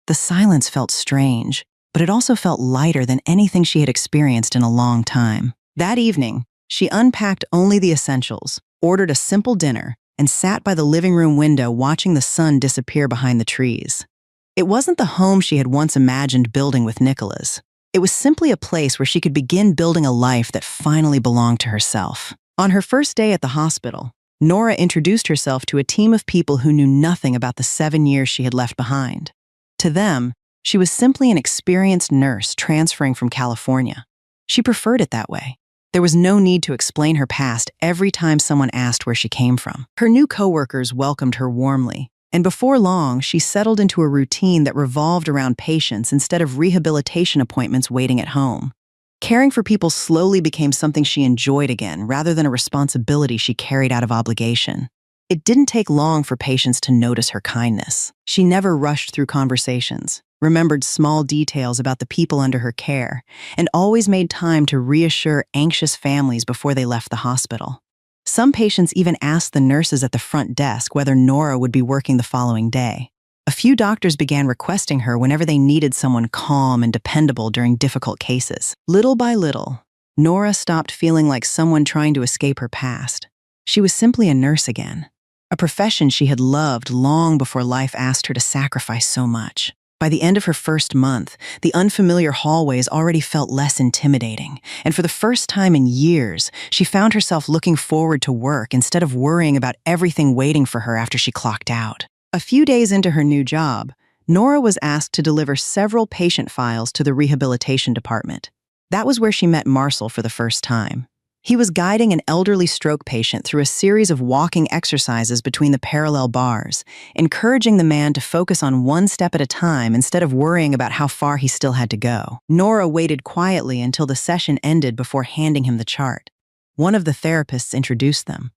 The silence felt strange, but it also felt lighter than anything she had experienced in a long time. That evening, she unpacked only the essentials, ordered a simple dinner, and sat by the living room window watching the sun disappear behind the trees. It wasn't the home she had once imagined building with Nicholas. It was simply a place where she could begin building a life that finally belonged to herself. On her first day at the hospital, Nora introduced herself to a team of people who knew nothing about the 7 years she had left behind. To them, she was simply an experienced nurse transferring from California. She preferred it that way. There was no need to explain her past every time someone asked where she came from. Her new coworkers welcomed her warmly, and before long, she settled into a routine that revolved around patients instead of rehabilitation appointments waiting at home. Caring for people slowly became something she enjoyed again, rather than a responsibility she carried out of obligation. It didn't take long for patients to notice her kindness. She never rushed through conversations, remembered small details about the people under her care, and always made time to reassure anxious families before they left the hospital. Some patients even asked the nurses at the front desk whether Nora would be working the following day. A few doctors began requesting her whenever they needed someone calm and dependable during difficult cases. Little by little, Nora stopped feeling like someone trying to escape her past. She was simply a nurse again, a profession she had loved long before life asked her to sacrifice so much. By the end of her first month, the unfamiliar hallways already felt less intimidating, and for the first time in years, she found herself looking forward to work instead of worrying about everything waiting for her after she clocked out. A few days into her new job, Nora was asked to deliver several patient files to the rehabilitation department. That was where she met Marcel for the first time. He was guiding an elderly stroke patient through a series of walking exercises between the parallel bars, encouraging the man to focus on one step at a time instead of worrying about how far he still had to go. Nora waited quietly until the session ended before handing him the chart. One of the therapists introduced them.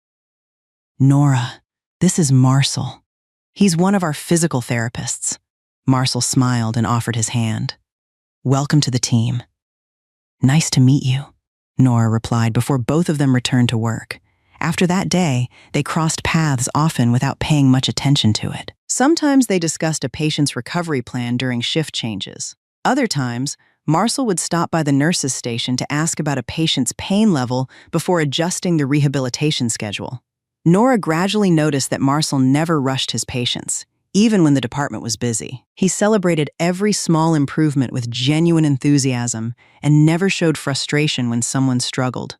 "Nora, this is Marcel. He's one of our physical therapists." Marcel smiled and offered his hand. "Welcome to the team." "Nice to meet you," Nora replied before both of them returned to work. After that day, they crossed paths often without paying much attention to it. Sometimes they discussed a patient's recovery plan during shift changes. Other times, Marcel would stop by the nurse's station to ask about a patient's pain level before adjusting the rehabilitation schedule. Nora gradually noticed that Marcel never rushed his patients, even when the department was busy. He celebrated every small improvement with genuine enthusiasm and never showed frustration when someone struggled.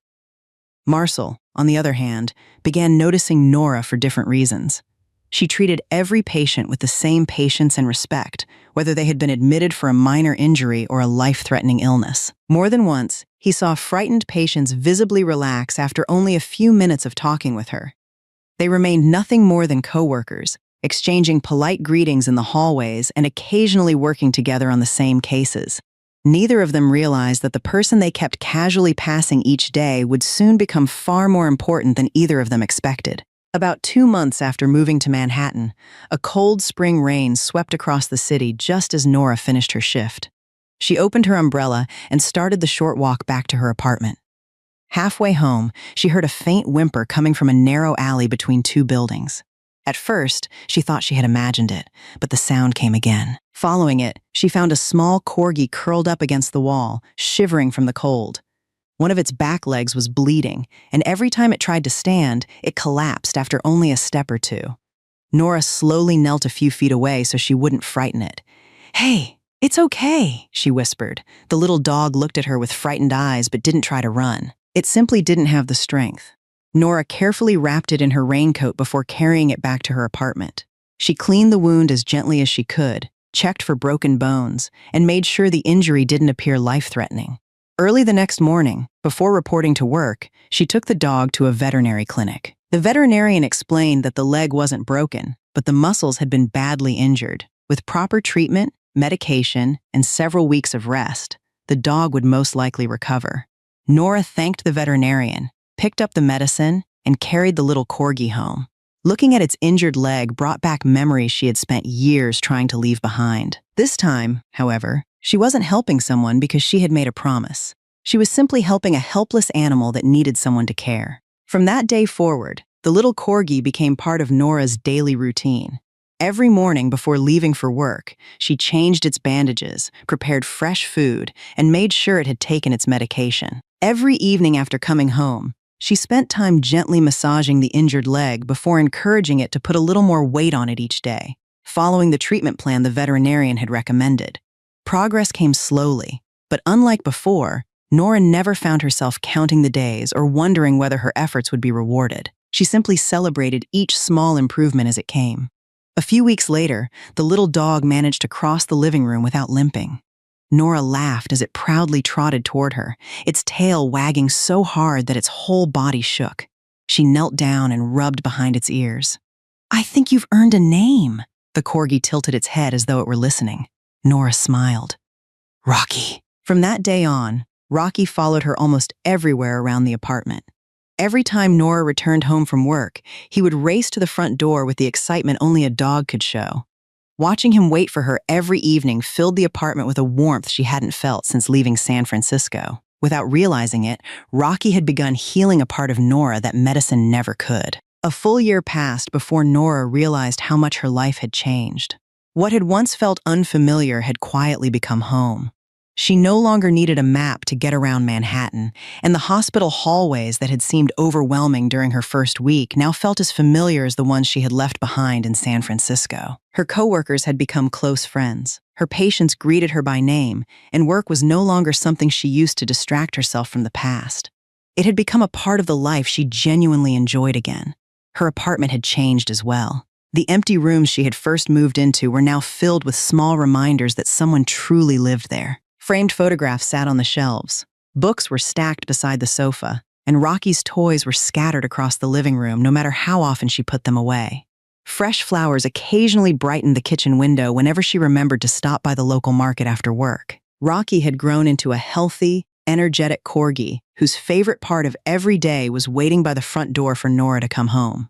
Marcel, on the other hand, began noticing Nora for different reasons. She treated every patient with the same patience and respect, whether they had been admitted for a minor injury or a life-threatening illness. More than once, he saw frightened patients visibly relax after only a few minutes of talking with her. They remained nothing more than co-workers, exchanging polite greetings in the hallways and occasionally working together on the same cases. Neither of them realized that the person they kept casually passing each day would soon become far more important than either of them expected. About 2 months after moving to Manhattan, a cold spring rain swept across the city just as Nora finished her shift. She opened her umbrella and started the short walk back to her apartment. Halfway home, she heard a faint whimper coming from a narrow alley between 2 buildings. At first, she thought she had imagined it, but the sound came again. Following it, she found a small corgi curled up against the wall, shivering from the cold. One of its back legs was bleeding, and every time it tried to stand, it collapsed after only a step or two. Nora slowly knelt a few feet away so she wouldn't frighten it. "Hey, it's okay," she whispered. The little dog looked at her with frightened eyes but didn't try to run. It simply didn't have the strength. Nora carefully wrapped it in her raincoat before carrying it back to her apartment. She cleaned the wound as gently as she could, checked for broken bones, and made sure the injury didn't appear life-threatening. Early the next morning, before reporting to work, she took the dog to a veterinary clinic. The veterinarian explained that the leg wasn't broken, but the muscles had been badly injured. With proper treatment, medication, and several weeks of rest, the dog would most likely recover. Nora thanked the veterinarian, picked up the medicine, and carried the little corgi home. Looking at its injured leg brought back memories she had spent years trying to leave behind. This time, however, she wasn't helping someone because she had made a promise. She was simply helping a helpless animal that needed someone to care. From that day forward, the little corgi became part of Nora's daily routine. Every morning before leaving for work, she changed its bandages, prepared fresh food, and made sure it had taken its medication. Every evening after coming home, she spent time gently massaging the injured leg before encouraging it to put a little more weight on it each day, following the treatment plan the veterinarian had recommended. Progress came slowly, but unlike before, Nora never found herself counting the days or wondering whether her efforts would be rewarded. She simply celebrated each small improvement as it came. A few weeks later, the little dog managed to cross the living room without limping. Nora laughed as it proudly trotted toward her, its tail wagging so hard that its whole body shook. She knelt down and rubbed behind its ears. "I think you've earned a name." The corgi tilted its head as though it were listening. Nora smiled. "Rocky." From that day on, Rocky followed her almost everywhere around the apartment. Every time Nora returned home from work, he would race to the front door with the excitement only a dog could show. Watching him wait for her every evening filled the apartment with a warmth she hadn't felt since leaving San Francisco. Without realizing it, Rocky had begun healing a part of Nora that medicine never could. A full year passed before Nora realized how much her life had changed. What had once felt unfamiliar had quietly become home. She no longer needed a map to get around Manhattan, and the hospital hallways that had seemed overwhelming during her first week now felt as familiar as the ones she had left behind in San Francisco. Her coworkers had become close friends. Her patients greeted her by name, and work was no longer something she used to distract herself from the past. It had become a part of the life she genuinely enjoyed again. Her apartment had changed as well. The empty rooms she had first moved into were now filled with small reminders that someone truly lived there. Framed photographs sat on the shelves. Books were stacked beside the sofa, and Rocky's toys were scattered across the living room no matter how often she put them away. Fresh flowers occasionally brightened the kitchen window whenever she remembered to stop by the local market after work. Rocky had grown into a healthy, energetic corgi whose favorite part of every day was waiting by the front door for Nora to come home.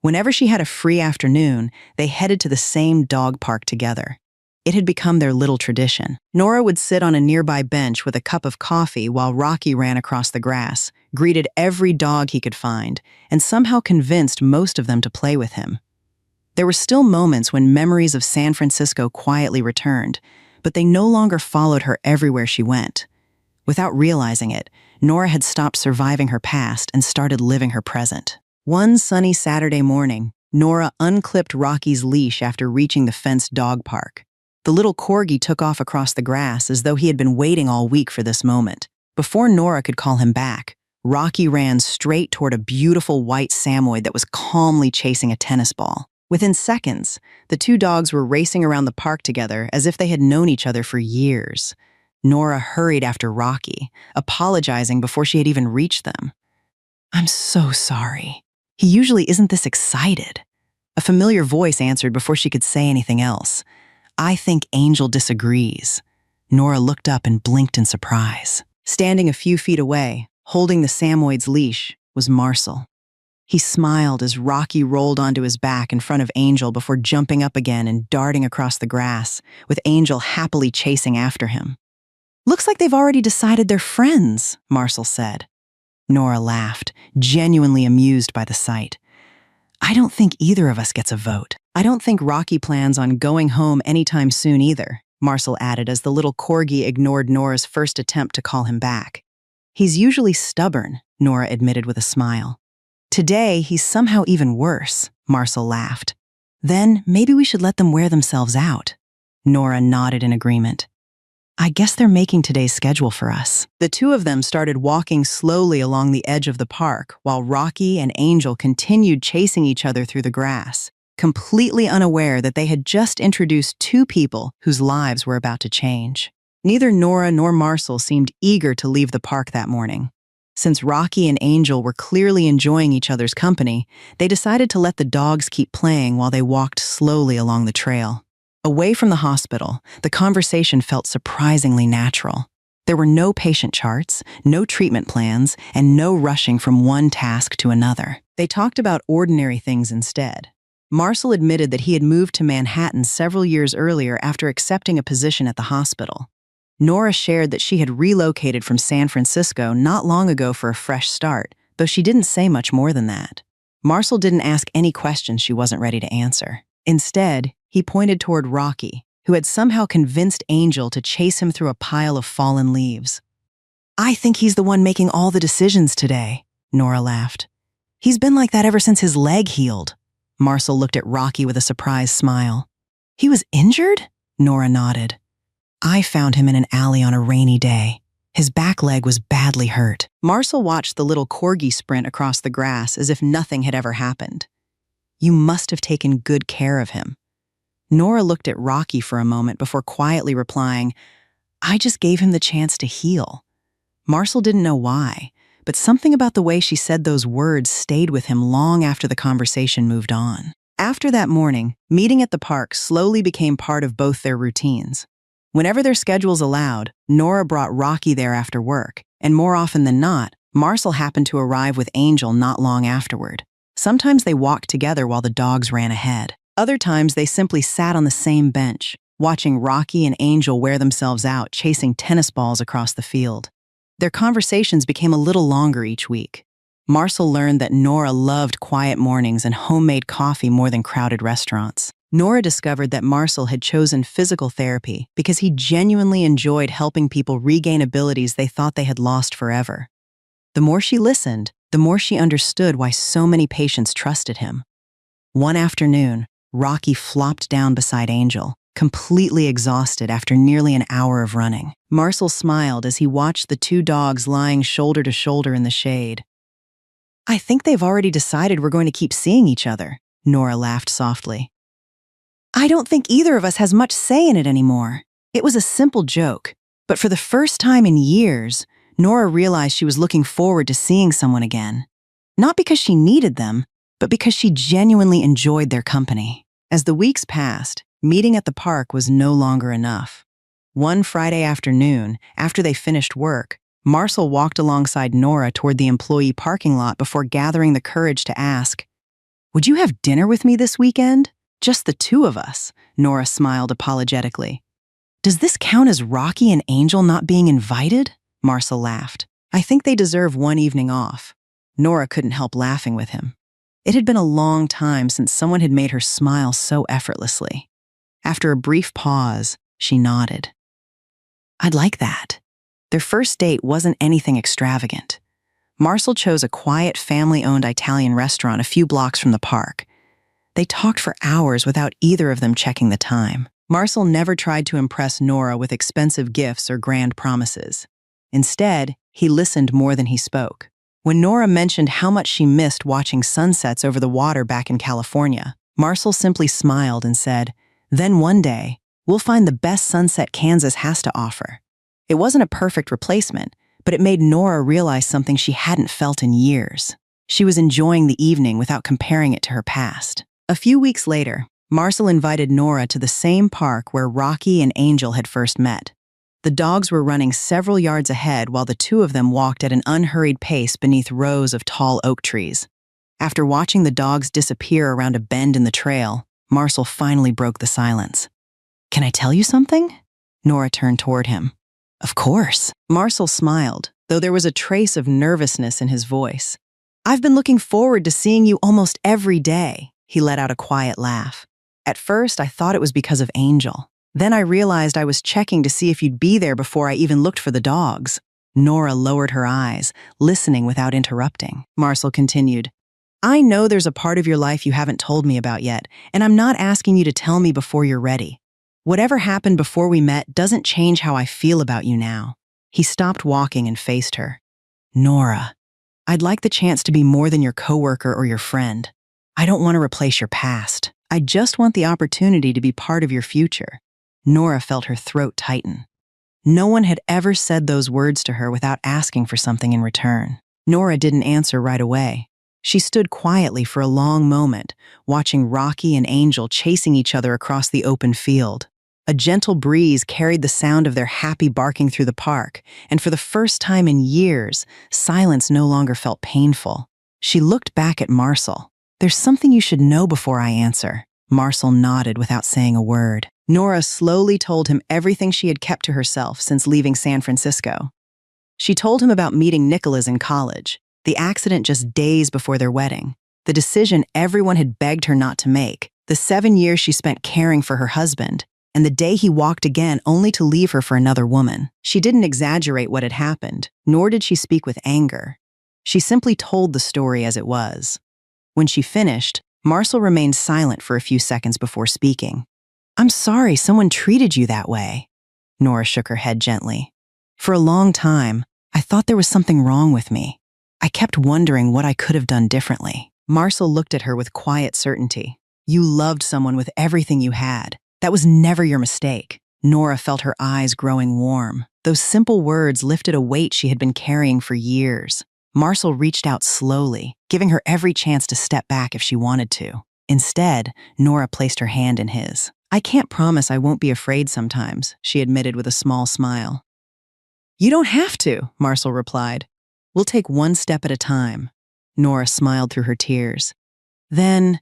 Whenever she had a free afternoon, they headed to the same dog park together. It had become their little tradition. Nora would sit on a nearby bench with a cup of coffee while Rocky ran across the grass, greeted every dog he could find, and somehow convinced most of them to play with him. There were still moments when memories of San Francisco quietly returned, but they no longer followed her everywhere she went. Without realizing it, Nora had stopped surviving her past and started living her present. One sunny Saturday morning, Nora unclipped Rocky's leash after reaching the fenced dog park. The little corgi took off across the grass as though he had been waiting all week for this moment. Before Nora could call him back, Rocky ran straight toward a beautiful white Samoyed that was calmly chasing a tennis ball. Within seconds, the two dogs were racing around the park together as if they had known each other for years. Nora hurried after Rocky, apologizing before she had even reached them. "I'm so sorry. He usually isn't this excited." A familiar voice answered before she could say anything else. "I think Angel disagrees." Nora looked up and blinked in surprise. Standing a few feet away, holding the Samoyed's leash, was Marcel. He smiled as Rocky rolled onto his back in front of Angel before jumping up again and darting across the grass, with Angel happily chasing after him. "Looks like they've already decided they're friends," Marcel said. Nora laughed, genuinely amused by the sight. "I don't think either of us gets a vote. I don't think Rocky plans on going home anytime soon either," Marcel added as the little corgi ignored Nora's first attempt to call him back. "He's usually stubborn," Nora admitted with a smile. "Today, he's somehow even worse," Marcel laughed. "Then maybe we should let them wear themselves out." Nora nodded in agreement. "I guess they're making today's schedule for us." The two of them started walking slowly along the edge of the park while Rocky and Angel continued chasing each other through the grass, completely unaware that they had just introduced two people whose lives were about to change. Neither Nora nor Marcel seemed eager to leave the park that morning. Since Rocky and Angel were clearly enjoying each other's company, they decided to let the dogs keep playing while they walked slowly along the trail. Away from the hospital, the conversation felt surprisingly natural. There were no patient charts, no treatment plans, and no rushing from one task to another. They talked about ordinary things instead. Marcel admitted that he had moved to Manhattan several years earlier after accepting a position at the hospital. Nora shared that she had relocated from San Francisco not long ago for a fresh start, though she didn't say much more than that. Marcel didn't ask any questions she wasn't ready to answer. Instead, he pointed toward Rocky, who had somehow convinced Angel to chase him through a pile of fallen leaves. "I think he's the one making all the decisions today," Nora laughed. "He's been like that ever since his leg healed." Marcel looked at Rocky with a surprised smile. "He was injured?" Nora nodded. "I found him in an alley on a rainy day. His back leg was badly hurt." Marcel watched the little corgi sprint across the grass as if nothing had ever happened. "You must have taken good care of him." Nora looked at Rocky for a moment before quietly replying, "I just gave him the chance to heal." Marcel didn't know why, but something about the way she said those words stayed with him long after the conversation moved on. After that morning, meeting at the park slowly became part of both their routines. Whenever their schedules allowed, Nora brought Rocky there after work, and more often than not, Marcel happened to arrive with Angel not long afterward. Sometimes they walked together while the dogs ran ahead. Other times they simply sat on the same bench, watching Rocky and Angel wear themselves out chasing tennis balls across the field. Their conversations became a little longer each week. Marcel learned that Nora loved quiet mornings and homemade coffee more than crowded restaurants. Nora discovered that Marcel had chosen physical therapy because he genuinely enjoyed helping people regain abilities they thought they had lost forever. The more she listened, the more she understood why so many patients trusted him. One afternoon, Rocky flopped down beside Angel, completely exhausted after nearly an hour of running. Marcel smiled as he watched the two dogs lying shoulder to shoulder in the shade. "I think they've already decided we're going to keep seeing each other," Nora laughed softly. "I don't think either of us has much say in it anymore." It was a simple joke, but for the first time in years, Nora realized she was looking forward to seeing someone again. Not because she needed them, but because she genuinely enjoyed their company. As the weeks passed, meeting at the park was no longer enough. One Friday afternoon, after they finished work, Marcel walked alongside Nora toward the employee parking lot before gathering the courage to ask, "Would you have dinner with me this weekend? Just the two of us," Nora smiled apologetically. "Does this count as Rocky and Angel not being invited?" Marcel laughed. "I think they deserve one evening off." Nora couldn't help laughing with him. It had been a long time since someone had made her smile so effortlessly. After a brief pause, she nodded. "I'd like that." Their first date wasn't anything extravagant. Marcel chose a quiet, family-owned Italian restaurant a few blocks from the park. They talked for hours without either of them checking the time. Marcel never tried to impress Nora with expensive gifts or grand promises. Instead, he listened more than he spoke. When Nora mentioned how much she missed watching sunsets over the water back in California, Marcel simply smiled and said, "Then one day, we'll find the best sunset Kansas has to offer." It wasn't a perfect replacement, but it made Nora realize something she hadn't felt in years. She was enjoying the evening without comparing it to her past. A few weeks later, Marcel invited Nora to the same park where Rocky and Angel had first met. The dogs were running several yards ahead while the two of them walked at an unhurried pace beneath rows of tall oak trees. After watching the dogs disappear around a bend in the trail, Marcel finally broke the silence. "Can I tell you something?" Nora turned toward him. "Of course." Marcel smiled, though there was a trace of nervousness in his voice. "I've been looking forward to seeing you almost every day." He let out a quiet laugh. "At first, I thought it was because of Angel. Then I realized I was checking to see if you'd be there before I even looked for the dogs." Nora lowered her eyes, listening without interrupting. Marcel continued, "I know there's a part of your life you haven't told me about yet, and I'm not asking you to tell me before you're ready. Whatever happened before we met doesn't change how I feel about you now." He stopped walking and faced her. "Nora, I'd like the chance to be more than your coworker or your friend. I don't want to replace your past. I just want the opportunity to be part of your future." Nora felt her throat tighten. No one had ever said those words to her without asking for something in return. Nora didn't answer right away. She stood quietly for a long moment, watching Rocky and Angel chasing each other across the open field. A gentle breeze carried the sound of their happy barking through the park, and for the first time in years, silence no longer felt painful. She looked back at Marcel. "There's something you should know before I answer." Marcel nodded without saying a word. Nora slowly told him everything she had kept to herself since leaving San Francisco. She told him about meeting Nicholas in college, the accident just days before their wedding, the decision everyone had begged her not to make, the 7 years she spent caring for her husband, and the day he walked again only to leave her for another woman. She didn't exaggerate what had happened, nor did she speak with anger. She simply told the story as it was. When she finished, Marcel remained silent for a few seconds before speaking. "I'm sorry someone treated you that way." Nora shook her head gently. "For a long time, I thought there was something wrong with me. I kept wondering what I could have done differently." Marcel looked at her with quiet certainty. "You loved someone with everything you had. That was never your mistake." Nora felt her eyes growing warm. Those simple words lifted a weight she had been carrying for years. Marcel reached out slowly, giving her every chance to step back if she wanted to. Instead, Nora placed her hand in his. "I can't promise I won't be afraid sometimes," she admitted with a small smile. "You don't have to," Marcel replied. "We'll take one step at a time." Nora smiled through her tears. "Then,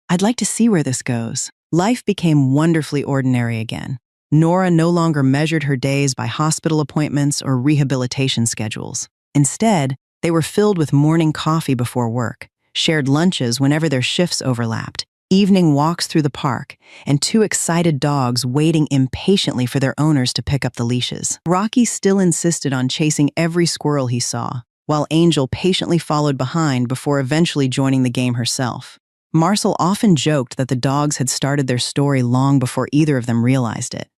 I'd like to see where this goes." Life became wonderfully ordinary again. Nora no longer measured her days by hospital appointments or rehabilitation schedules. Instead, they were filled with morning coffee before work, shared lunches whenever their shifts overlapped, evening walks through the park, and two excited dogs waiting impatiently for their owners to pick up the leashes. Rocky still insisted on chasing every squirrel he saw, while Angel patiently followed behind before eventually joining the game herself. Marcel often joked that the dogs had started their story long before either of them realized it.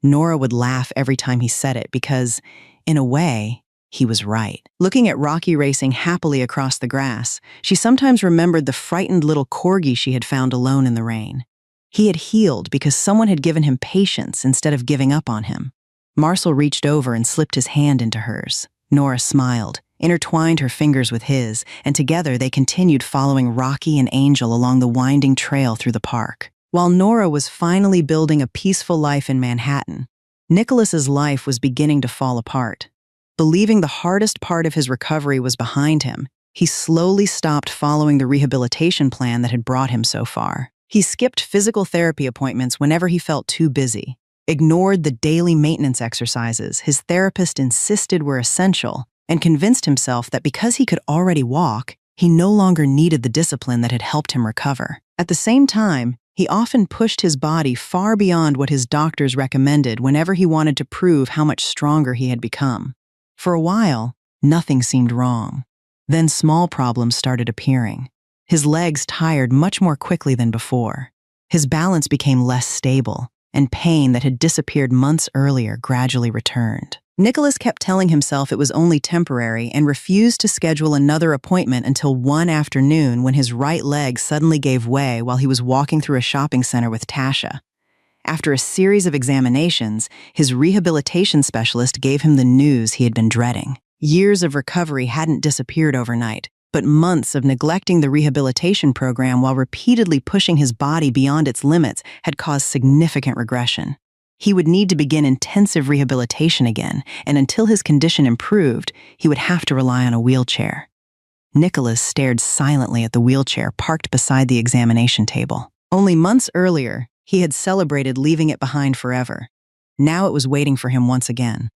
Nora would laugh every time he said it because, in a way, he was right. Looking at Rocky racing happily across the grass, she sometimes remembered the frightened little corgi she had found alone in the rain. He had healed because someone had given him patience instead of giving up on him. Marcel reached over and slipped his hand into hers. Nora smiled, intertwined her fingers with his, and together they continued following Rocky and Angel along the winding trail through the park. While Nora was finally building a peaceful life in Manhattan, Nicholas's life was beginning to fall apart. Believing the hardest part of his recovery was behind him, he slowly stopped following the rehabilitation plan that had brought him so far. He skipped physical therapy appointments whenever he felt too busy, ignored the daily maintenance exercises his therapist insisted were essential, and convinced himself that because he could already walk, he no longer needed the discipline that had helped him recover. At the same time, he often pushed his body far beyond what his doctors recommended whenever he wanted to prove how much stronger he had become. For a while, nothing seemed wrong. Then small problems started appearing. His legs tired much more quickly than before. His balance became less stable, and pain that had disappeared months earlier gradually returned. Nicholas kept telling himself it was only temporary and refused to schedule another appointment until one afternoon when his right leg suddenly gave way while he was walking through a shopping center with Tasha. After a series of examinations, his rehabilitation specialist gave him the news he had been dreading. Years of recovery hadn't disappeared overnight, but months of neglecting the rehabilitation program while repeatedly pushing his body beyond its limits had caused significant regression. He would need to begin intensive rehabilitation again, and until his condition improved, he would have to rely on a wheelchair. Nicholas stared silently at the wheelchair parked beside the examination table. Only months earlier, he had celebrated leaving it behind forever. Now it was waiting for him once again.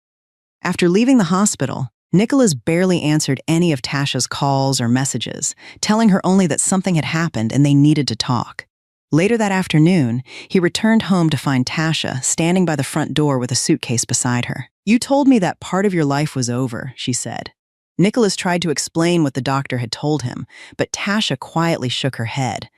After leaving the hospital, Nicholas barely answered any of Tasha's calls or messages, telling her only that something had happened and they needed to talk. Later that afternoon, he returned home to find Tasha standing by the front door with a suitcase beside her. "You told me that part of your life was over," she said. Nicholas tried to explain what the doctor had told him, but Tasha quietly shook her head.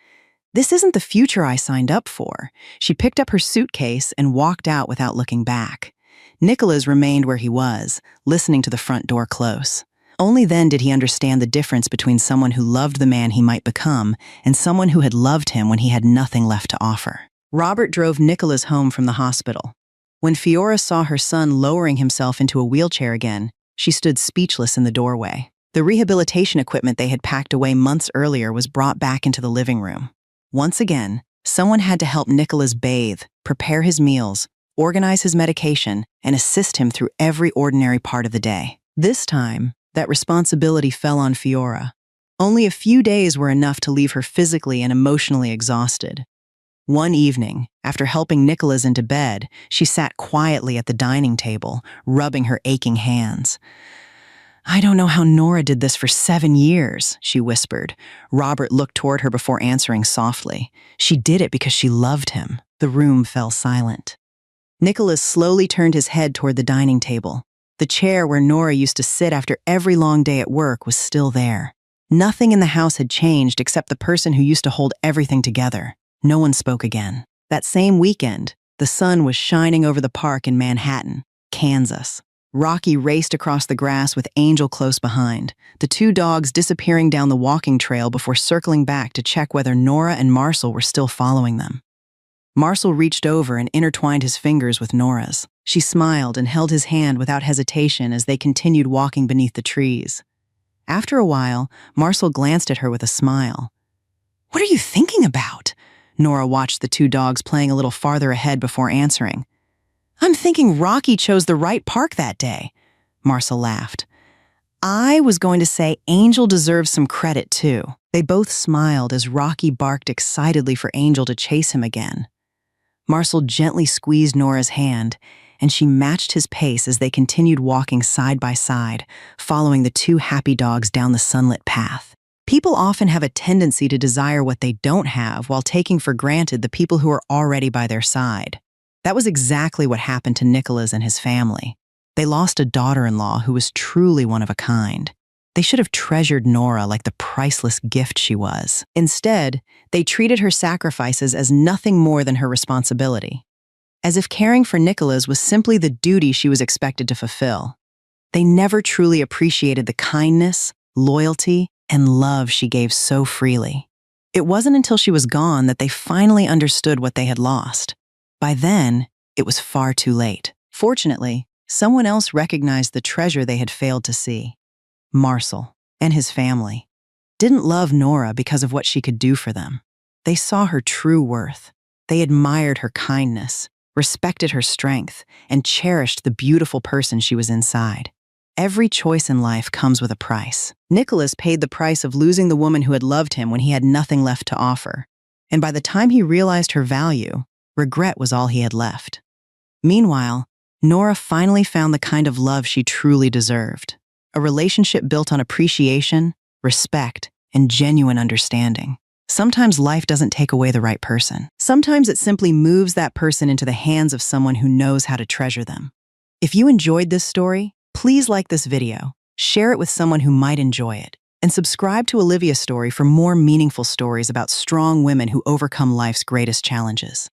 "This isn't the future I signed up for." She picked up her suitcase and walked out without looking back. Nicholas remained where he was, listening to the front door close. Only then did he understand the difference between someone who loved the man he might become and someone who had loved him when he had nothing left to offer. Robert drove Nicholas home from the hospital. When Fiora saw her son lowering himself into a wheelchair again, she stood speechless in the doorway. The rehabilitation equipment they had packed away months earlier was brought back into the living room. Once again, someone had to help Nicholas bathe, prepare his meals, organize his medication, and assist him through every ordinary part of the day. This time, that responsibility fell on Fiora. Only a few days were enough to leave her physically and emotionally exhausted. One evening, after helping Nicholas into bed, she sat quietly at the dining table, rubbing her aching hands. "I don't know how Nora did this for 7 years," she whispered. Robert looked toward her before answering softly. "She did it because she loved him." The room fell silent. Nicholas slowly turned his head toward the dining table. The chair where Nora used to sit after every long day at work was still there. Nothing in the house had changed except the person who used to hold everything together. No one spoke again. That same weekend, the sun was shining over the park in Manhattan, Kansas. Rocky raced across the grass with Angel close behind, the two dogs disappearing down the walking trail before circling back to check whether Nora and Marcel were still following them. Marcel reached over and intertwined his fingers with Nora's. She smiled and held his hand without hesitation as they continued walking beneath the trees. After a while, Marcel glanced at her with a smile. "What are you thinking about?" Nora watched the two dogs playing a little farther ahead before answering. "I'm thinking Rocky chose the right park that day." Marcel laughed. "I was going to say Angel deserves some credit too." They both smiled as Rocky barked excitedly for Angel to chase him again. Marcel gently squeezed Nora's hand, and she matched his pace as they continued walking side by side, following the two happy dogs down the sunlit path. People often have a tendency to desire what they don't have while taking for granted the people who are already by their side. That was exactly what happened to Nicholas and his family. They lost a daughter-in-law who was truly one of a kind. They should have treasured Nora like the priceless gift she was. Instead, they treated her sacrifices as nothing more than her responsibility, as if caring for Nicholas was simply the duty she was expected to fulfill. They never truly appreciated the kindness, loyalty, and love she gave so freely. It wasn't until she was gone that they finally understood what they had lost. By then, it was far too late. Fortunately, Someone else recognized the treasure they had failed to see. Marcel and his family didn't love Nora because of what she could do for them. They saw her true worth. They admired her kindness, respected her strength, and cherished the beautiful person she was inside. Every choice in life comes with a price. Nicholas paid the price of losing the woman who had loved him when he had nothing left to offer. And by the time he realized her value, regret was all he had left. Meanwhile, Nora finally found the kind of love she truly deserved. A relationship built on appreciation, respect, and genuine understanding. Sometimes life doesn't take away the right person. Sometimes it simply moves that person into the hands of someone who knows how to treasure them. If you enjoyed this story, please like this video, share it with someone who might enjoy it, and subscribe to Olivia's Story for more meaningful stories about strong women who overcome life's greatest challenges.